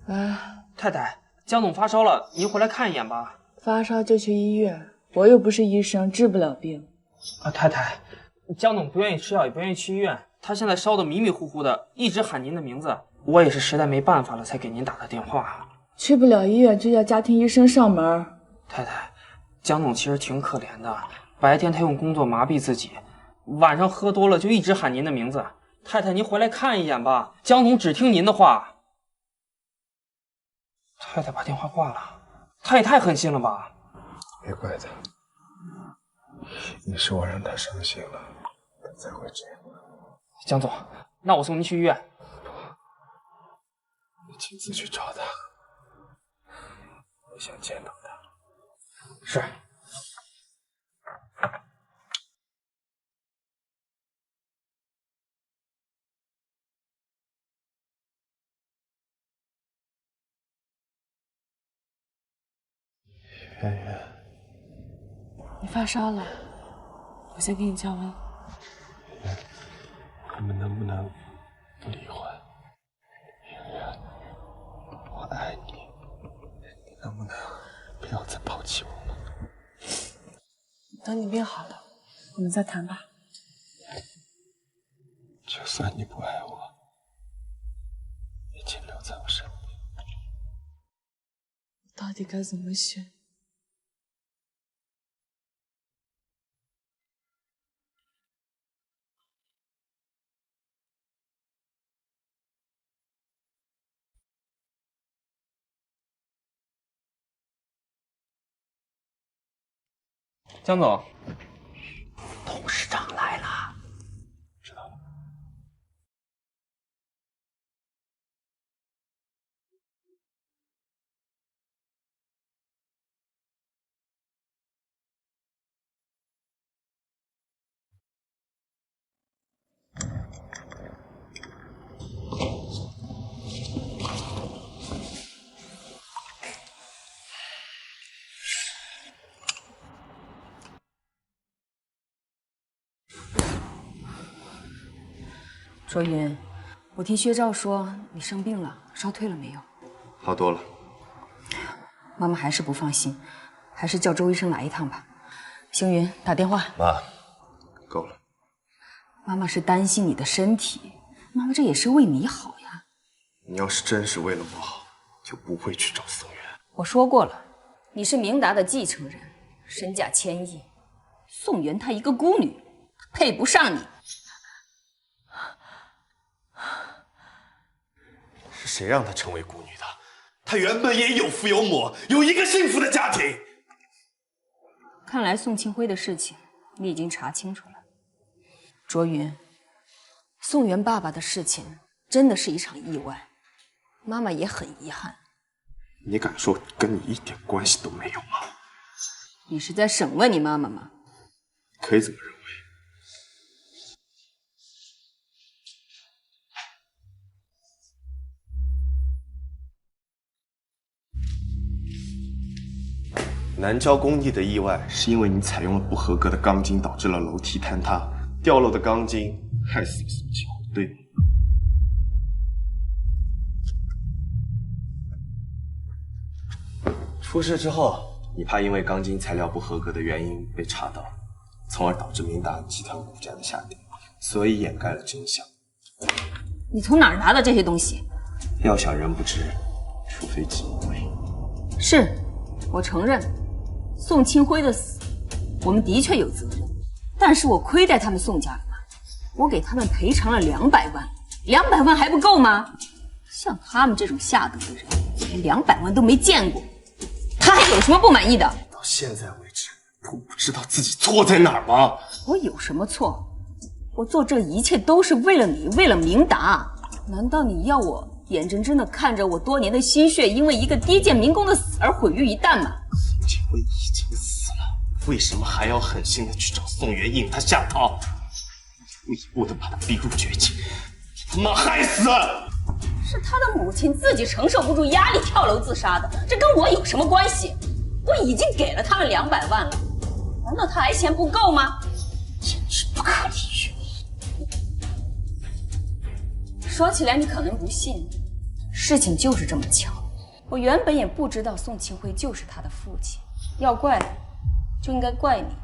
哎，太太，江总发烧了，您回来看一眼吧。发烧就去医院，我又不是医生，治不了病。太太，江总不愿意吃药，也不愿意去医院，他现在烧得迷迷糊糊的，一直喊您的名字，我也是实在没办法了，才给您打的电话。去不了医院就叫家庭医生上门。太太，江总其实挺可怜的，白天他用工作麻痹自己，晚上喝多了就一直喊您的名字。太太，您回来看一眼吧，江总只听您的话。太太把电话挂了，他也太狠心了吧？别怪他，也是我让他伤心了，他才会这样。江总，那我送您去医院。你亲自去找他，我想见到他。是。圆圆，你发烧了，我先给你降温。我们能不能不离婚？圆圆，我爱你，你能不能不要再抛弃我了？等你病好了，我们再谈吧。就算你不爱我，也请留在我身边。我到底该怎么选？江总，董事长来了。知道了。卓云，我听薛兆说你生病了，烧退了没有？好多了。妈妈还是不放心，还是叫周医生来一趟吧。星云，打电话。妈，够了。妈妈是担心你的身体，妈妈这也是为你好呀。你要是真是为了我好，就不会去找宋元。我说过了，你是明达的继承人，身价1000亿。宋元她一个孤女，配不上你。是谁让她成为孤女的？她原本也有父有母，有一个幸福的家庭。看来宋庆辉的事情你已经查清楚了。卓云，宋元爸爸的事情真的是一场意外，妈妈也很遗憾。你敢说跟你一点关系都没有吗？你是在审问你妈妈吗？可以这么认为。南郊工地的意外是因为你采用了不合格的钢筋，导致了楼梯坍塌，掉落的钢筋害死了宋庆辉，对吗？出事之后，你怕因为钢筋材料不合格的原因被查到，从而导致明达集团股价的下跌，所以掩盖了真相。你从哪儿拿的这些东西？要想人不知，除非己莫为。是，我承认。宋庆辉的死，我们的确有责任，但是我亏待他们宋家了吗？我给他们赔偿了200万，200万还不够吗？像他们这种下等的人，连200万都没见过，他还有什么不满意的？到现在为止，都不知道自己错在哪儿吗？我有什么错？我做这一切都是为了你，为了明达。难道你要我眼睁睁地看着我多年的心血因为一个低贱民工的死而毁于一旦吗？宋庆辉已经死了，为什么还要狠心的去找宋元引他下套，一步一步的把他逼入绝境，他妈害死！是他的母亲自己承受不住压力跳楼自杀的，这跟我有什么关系？我已经给了他们200万了，难道他还嫌不够吗？简直不可理喻！说起来你可能不信，事情就是这么巧。我原本也不知道宋庆辉就是他的父亲，要怪就应该怪你，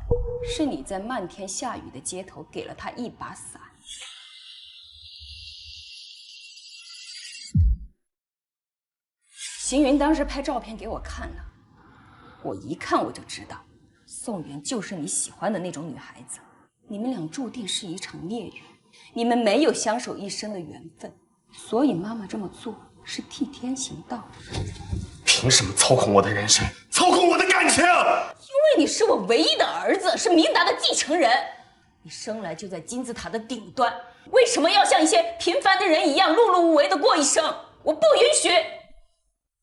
是你在漫天下雨的街头给了他一把伞。邢云当时拍照片给我看了，我一看我就知道，宋元就是你喜欢的那种女孩子，你们俩注定是一场孽缘，你们没有相守一生的缘分，所以妈妈这么做是替天行道。凭什么操控我的人生，操控我的感情？因为你是我唯一的儿子，是明达的继承人，你生来就在金字塔的顶端，为什么要像一些平凡的人一样碌碌无为的过一生？我不允许！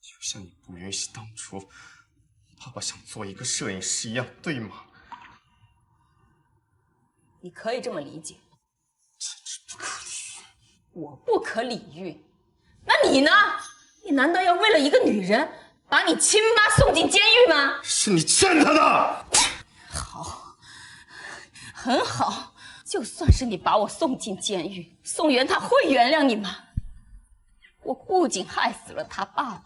就像你不允许当初爸爸想做一个摄影师一样，对吗？你可以这么理解，简直不可理喻。我不可理喻，那你呢？你难道要为了一个女人把你亲妈送进监狱吗？是你欠他的。很好，就算是你把我送进监狱，宋元他会原谅你吗？我不仅害死了他爸爸，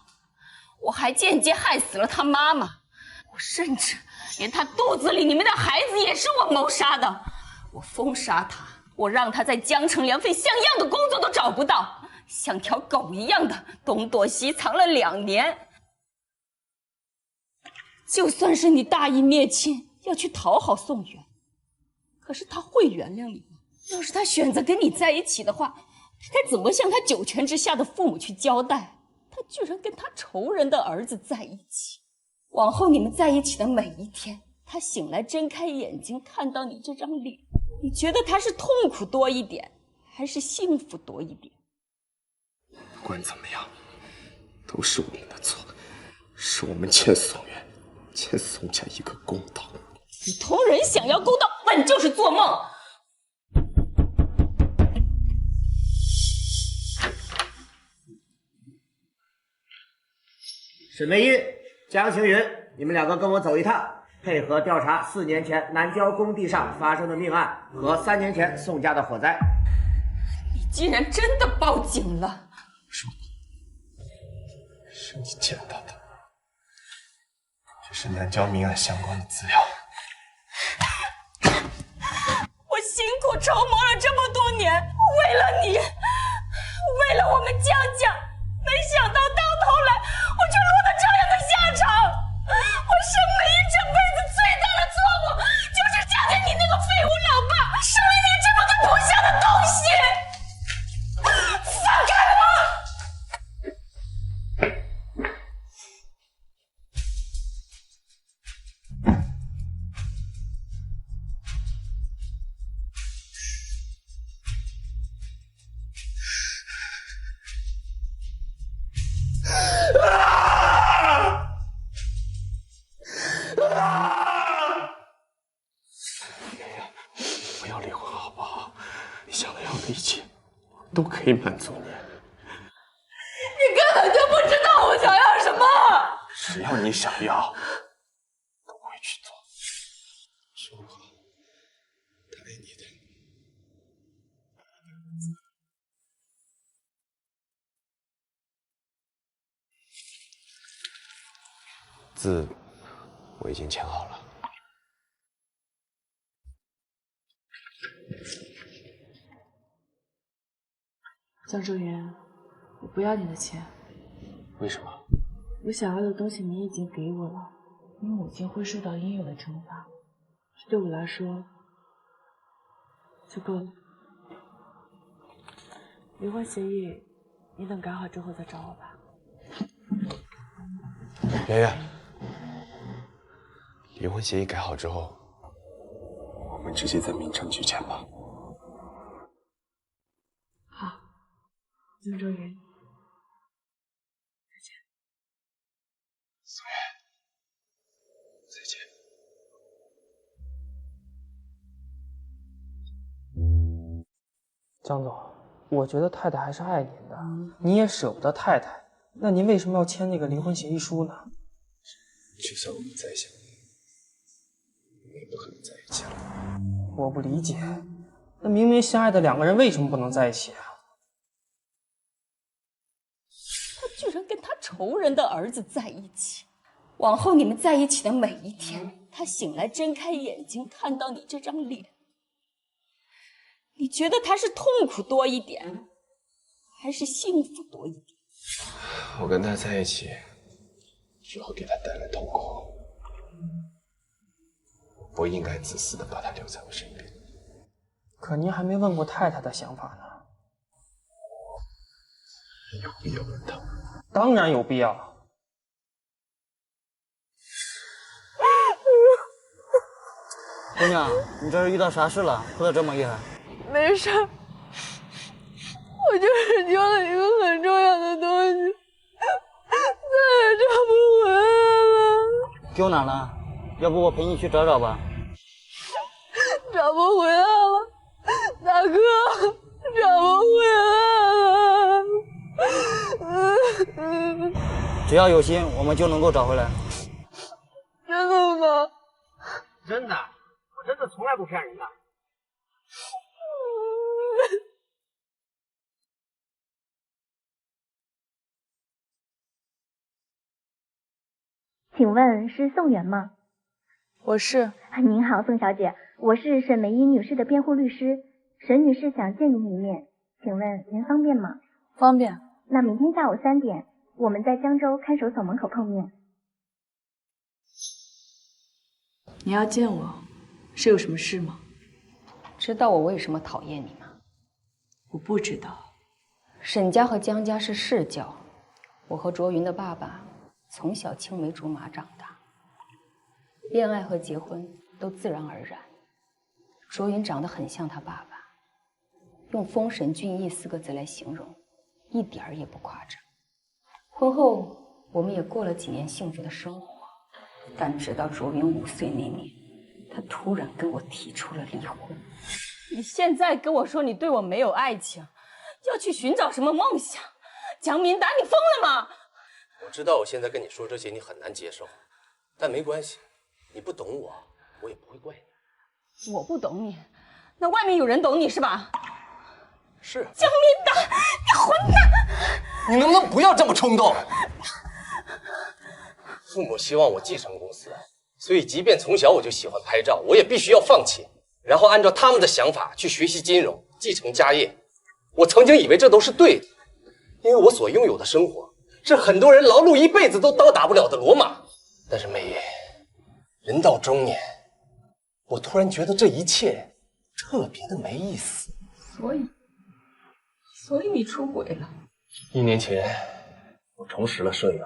我还间接害死了他妈妈，我甚至连他肚子里你们的孩子也是我谋杀的。我封杀他，我让他在江城连份像样的工作都找不到，像条狗一样的东躲西藏了2年。就算是你大义灭亲，要去讨好宋元，可是他会原谅你吗？要是他选择跟你在一起的话，他该怎么向他九泉之下的父母去交代？他居然跟他仇人的儿子在一起，往后你们在一起的每一天，他醒来睁开眼睛看到你这张脸，你觉得他是痛苦多一点，还是幸福多一点？不管怎么样，都是我们的错，是我们欠宋元、欠宋家一个公道。你同人想要公道，本就是做梦。沈梅英、江晴云，你们2个跟我走一趟，配合调查4年前南郊工地上发生的命案和3年前宋家的火灾。你竟然真的报警了！是你捡到的，这是南郊命案相关的资料。我辛苦筹谋了这么多年，为了你，为了我们江家，没想到到头来我就落得这样的下场。我沈梅英这辈子最大的错误就是嫁给你那个废物老爸，生了你这么个不孝的东西。放开我！不要离婚好不好？你想要的一切都可以满足你。你根本就不知道我想要什么。只要你想要，都会去做。说好，答应你的。字我已经签好了。江周元，我不要你的钱。为什么？我想要的东西你已经给我了，你母亲会受到应有的惩罚，这对我来说就够了。离婚协议，你等改好之后再找我吧。圆圆，离婚协议改好之后，我们直接在明城举签吧。好，江周元。宋元，再见。江总，我觉得太太还是爱您的，你也舍不得太太，那您为什么要签那个离婚协议书呢？就算我们再想，我们也不可能在一起了。我不理解，那明明相爱的2个人为什么不能在一起啊？他居然跟他仇人的儿子在一起，往后你们在一起的每一天，他醒来睁开眼睛看到你这张脸，你觉得他是痛苦多一点，还是幸福多一点？我跟他在一起，只会给他带来痛苦。我不应该自私的把他留在我身边。可您还没问过太太的想法呢。有必要问他？当然有必要。姑娘，你这是遇到啥事了？哭得这么厉害？没事，我就是丢了一个很重要的东西，再也找不回来了。丢哪了？要不我陪你去找找吧。找不回来了，大哥，找不回来了。只要有心，我们就能够找回来。真的吗？真的，我真的从来不骗人的。请问是宋元吗？我是。您好，宋小姐，我是沈梅英女士的辩护律师，沈女士想见您一面，请问您方便吗？方便。那明天下午3点，我们在江州看守所门口碰面。你要见我，是有什么事吗？知道我为什么讨厌你吗？我不知道。沈家和江家是世交，我和卓云的爸爸从小青梅竹马长大，恋爱和结婚都自然而然。卓云长得很像他爸爸，用丰神俊逸4个字来形容，一点儿也不夸张。婚后我们也过了几年幸福的生活，但直到卓云5岁那年，他突然跟我提出了离婚。你现在跟我说你对我没有爱情，要去寻找什么梦想？江明达，你疯了吗？我知道我现在跟你说这些你很难接受，但没关系，你不懂我，我也不会怪你。我不懂你，那外面有人懂你是吧？是。江明达，你混蛋！你能不能不要这么冲动？父母希望我继承公司，所以即便从小我就喜欢拍照，我也必须要放弃，然后按照他们的想法去学习金融，继承家业。我曾经以为这都是对的，因为我所拥有的生活是很多人劳碌一辈子都到达不了的罗马。但是媚叶，人到中年，我突然觉得这一切特别的没意思。所以你出轨了？1年前，我重拾了摄影，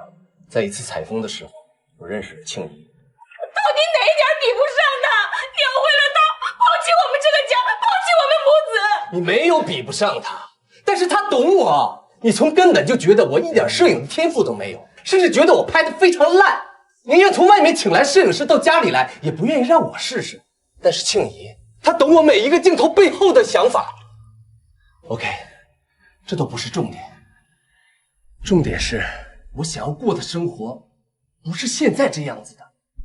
在一次采风的时候，我认识了庆怡。到底哪一点比不上他？你要为了他抛弃我们这个家，抛弃我们母子？你没有比不上他，但是他懂我。你从根本就觉得我一点摄影的天赋都没有，甚至觉得我拍的非常烂，宁愿从外面请来摄影师到家里来，也不愿意让我试试。但是庆怡，她懂我每一个镜头背后的想法。OK， 这都不是重点，重点是我想要过的生活不是现在这样子的，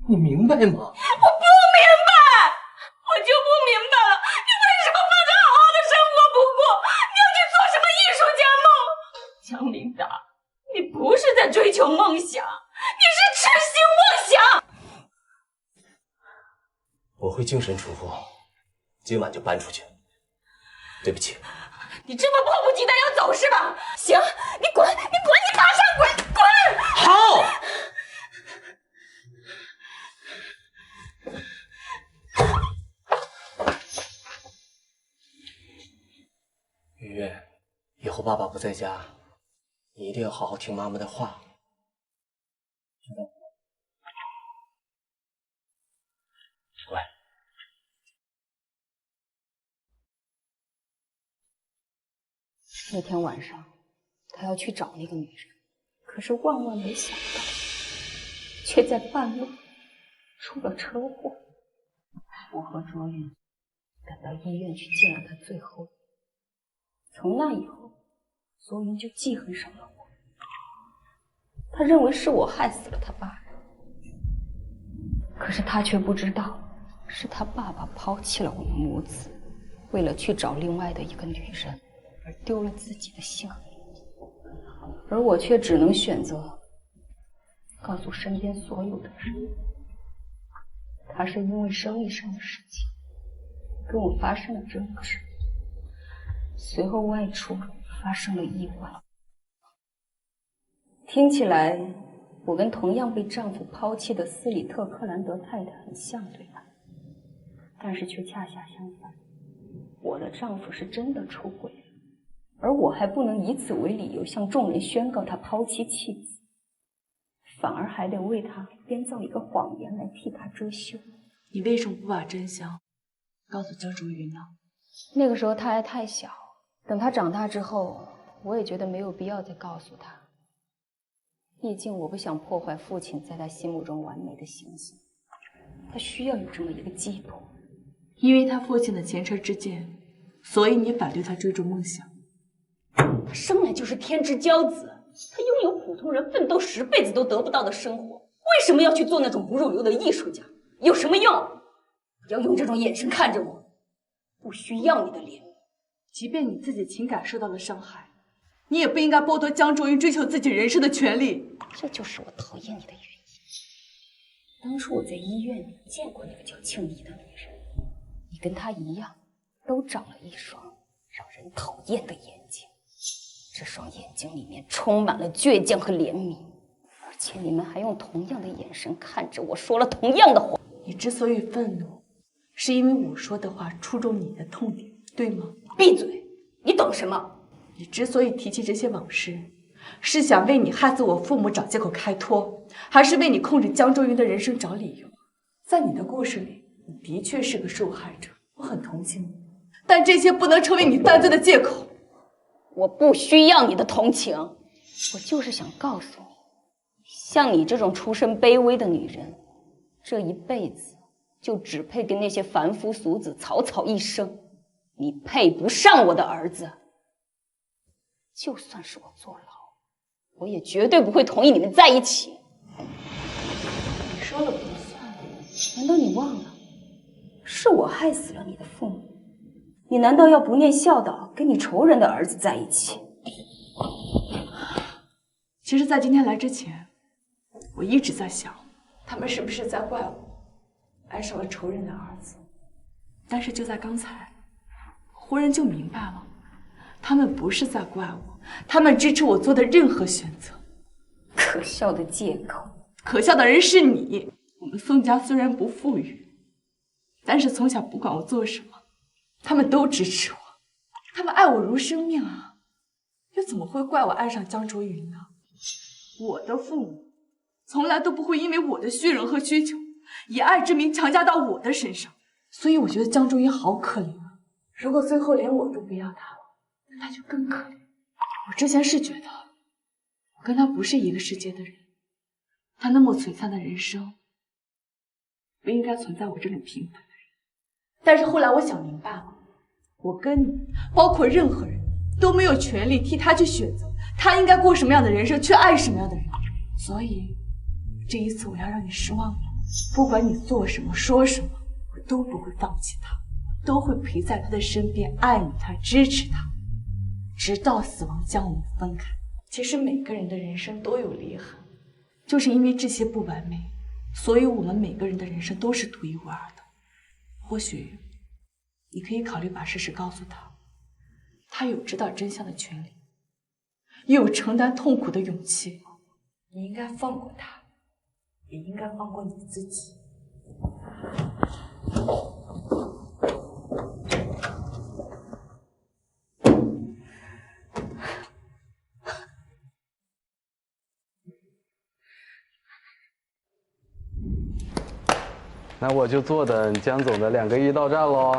你明白吗？我不明白，我就不明白了，你为什么放着好好的生活不过，你要去做什么艺术家梦？江明达，你不是在追求梦想，你是痴心妄想。我会精神出户，今晚就搬出去。对不起。你这么迫不及待要走是吧？行，你滚，你马上滚，滚！好。雨月，以后爸爸不在家，你一定要好好听妈妈的话，知道吗？乖。那天晚上，他要去找那个女人，可是万万没想到，却在半路出了车祸。我和卓云赶到医院去见了他最后一面。从那以后，卓云就记恨上了我。他认为是我害死了他爸，可是他却不知道，是他爸爸抛弃了我们母子，为了去找另外的一个女人。而丢了自己的性命，而我却只能选择告诉身边所有的人，他是因为生意上的事情跟我发生了争执，随后外出发生了意外。听起来我跟同样被丈夫抛弃的斯里特克兰德太太很像，对吧？但是却恰恰相反，我的丈夫是真的出轨了，而我还不能以此为理由向众人宣告他抛妻弃子，反而还得为他编造一个谎言来替他遮羞。你为什么不把真相告诉江卓云呢？那个时候他还太小，等他长大之后，我也觉得没有必要再告诉他。毕竟我不想破坏父亲在他心目中完美的形象，他需要有这么一个寄托。因为他父亲的前车之鉴，所以你反对他追逐梦想。生来就是天之骄子，他拥有普通人奋斗10辈子都得不到的生活，为什么要去做那种不入流的艺术家？有什么用？不要用这种眼神看着我，不需要你的怜悯。即便你自己情感受到了伤害，你也不应该剥夺江卓云追求自己人生的权利。这就是我讨厌你的原因。当初我在医院里见过那个叫庆怡的女人，你跟她一样，都长了一双让人讨厌的眼睛。这双眼睛里面充满了倔强和怜悯，而且你们还用同样的眼神看着我，说了同样的话。你之所以愤怒，是因为我说的话触中你的痛点，对吗？闭嘴！你懂什么？你之所以提起这些往事，是想为你害死我父母找借口开脱，还是为你控制江卓云的人生找理由？在你的故事里，你的确是个受害者，我很同情你，但这些不能成为你犯罪的借口。我不需要你的同情，我就是想告诉你，像你这种出身卑微的女人，这一辈子就只配跟那些凡夫俗子草草一生，你配不上我的儿子。就算是我坐牢，我也绝对不会同意你们在一起。你说了不算，难道你忘了，是我害死了你的父母？你难道要不念孝道，跟你仇人的儿子在一起？其实，在今天来之前，我一直在想，他们是不是在怪我爱上了仇人的儿子？但是就在刚才，忽然就明白了，他们不是在怪我，他们支持我做的任何选择。可笑的借口！可笑的人是你。我们宋家虽然不富裕，但是从小不管我做什么，他们都支持我，他们爱我如生命啊，又怎么会怪我爱上江卓云呢？我的父母从来都不会因为我的虚荣和需求，以爱之名强加到我的身上，所以我觉得江卓云好可怜啊。如果最后连我都不要他了，那他就更可怜。我之前是觉得我跟他不是一个世界的人，他那么璀璨的人生不应该存在我这种平凡的人。但是后来我想明白了，我跟你，包括任何人都没有权利替他去选择他应该过什么样的人生，去爱什么样的人。所以这一次我要让你失望了，不管你做什么说什么，我都不会放弃他，我都会陪在他的身边，爱你他，支持他，直到死亡将我们分开。其实每个人的人生都有裂痕，就是因为这些不完美，所以我们每个人的人生都是独一无二的。或许你可以考虑把事实告诉他，他有知道真相的权利，也有承担痛苦的勇气。你应该放过他，也应该放过你自己。那我就坐等江总的2个亿到站喽。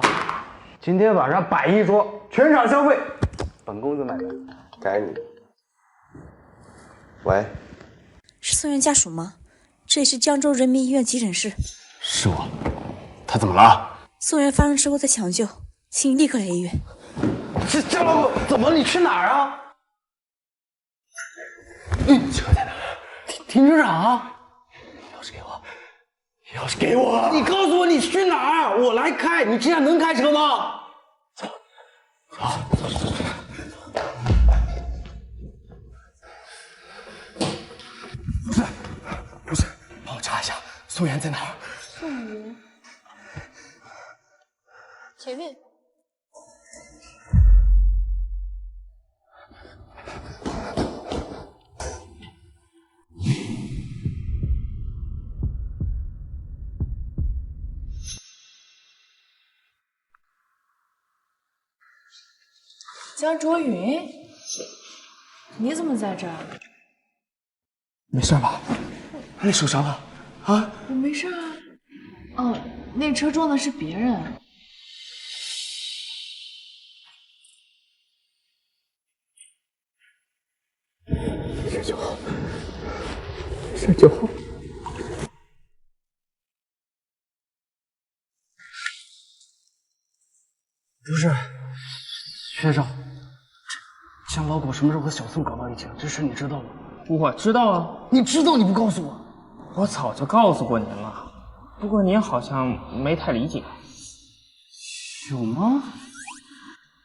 今天晚上摆一桌，全场消费，本公子买单。该你。喂，是宋元家属吗？这里是江州人民医院急诊室。是我。他怎么了？宋元发生车祸在抢救，请你立刻来医院。江老板，怎么你去哪儿啊？车在哪儿？停车场。钥匙给我。钥匙给我！你告诉我你去哪儿，我来开。你这样能开车吗？走。不是，帮我查一下宋元在哪儿。宋元，前面。江卓云，你怎么在这儿？没事吧？你受伤了啊？我没事啊。哦，那车撞的是别人。是9号，是9号。不是，学长，江老狗什么时候和小宋搞到一起了？这事你知道吗？我知道啊。你知道你不告诉我？我早就告诉过您了，不过您好像没太理解。有吗？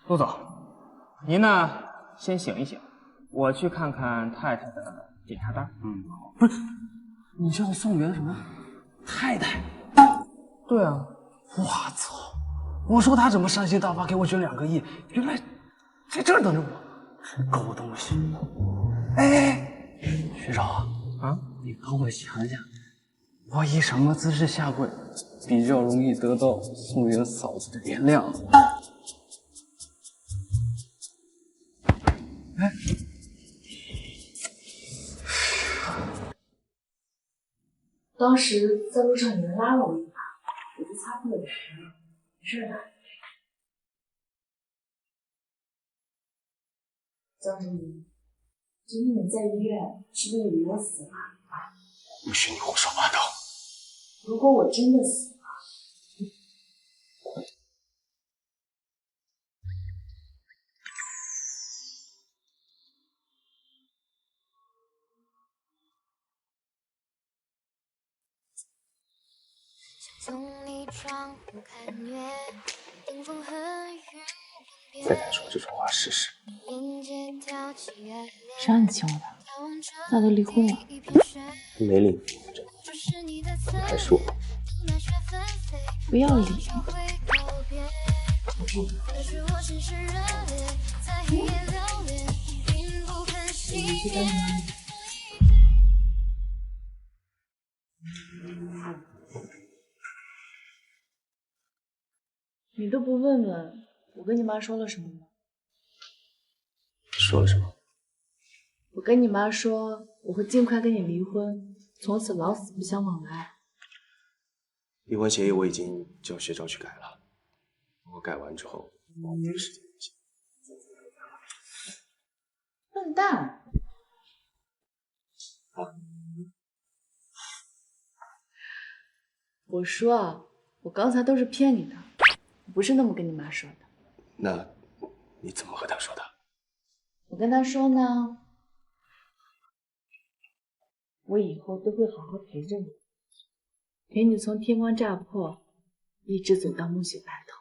陆总，您呢先醒一醒，我去看看太太的检查单。不是，你叫宋元什么？太太。对啊。我操！我说他怎么3星大发给我捐2个亿，原来在这儿等着我，狗东西！哎，学长啊，你帮我想想，我以什么姿势下跪比较容易得到宋元嫂子的原谅？哎，当时在路上有人拉了我一把，我就擦破了皮，没事的。江哲宇，今天你在医院是为了离我死吗？不许你胡说八道！如果我真的死了，再敢说这种话试试。谁让你亲我的？咱都离婚了。没领证，还是我。不要理。你都不问问我跟你妈说了什么吗？说了什么？我跟你妈说我会尽快跟你离婚，从此老死不相往来。离婚协议我已经叫学长去改了，我改完之后，我们时间见。笨蛋！我说啊，我刚才都是骗你的，不是那么跟你妈说的。那你怎么和他说的？我跟他说呢，我以后都会好好陪着你，陪你从天光乍破一直走到暮雪白头。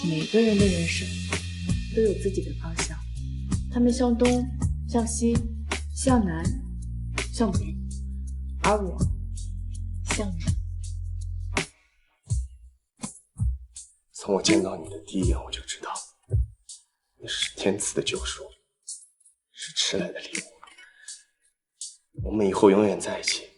每个人的人生都有自己的方向，他们向东，向西，向南，向北，而我向你。从我见到你的第一眼，我就知道，那是天赐的救赎，是迟来的礼物。我们以后永远在一起，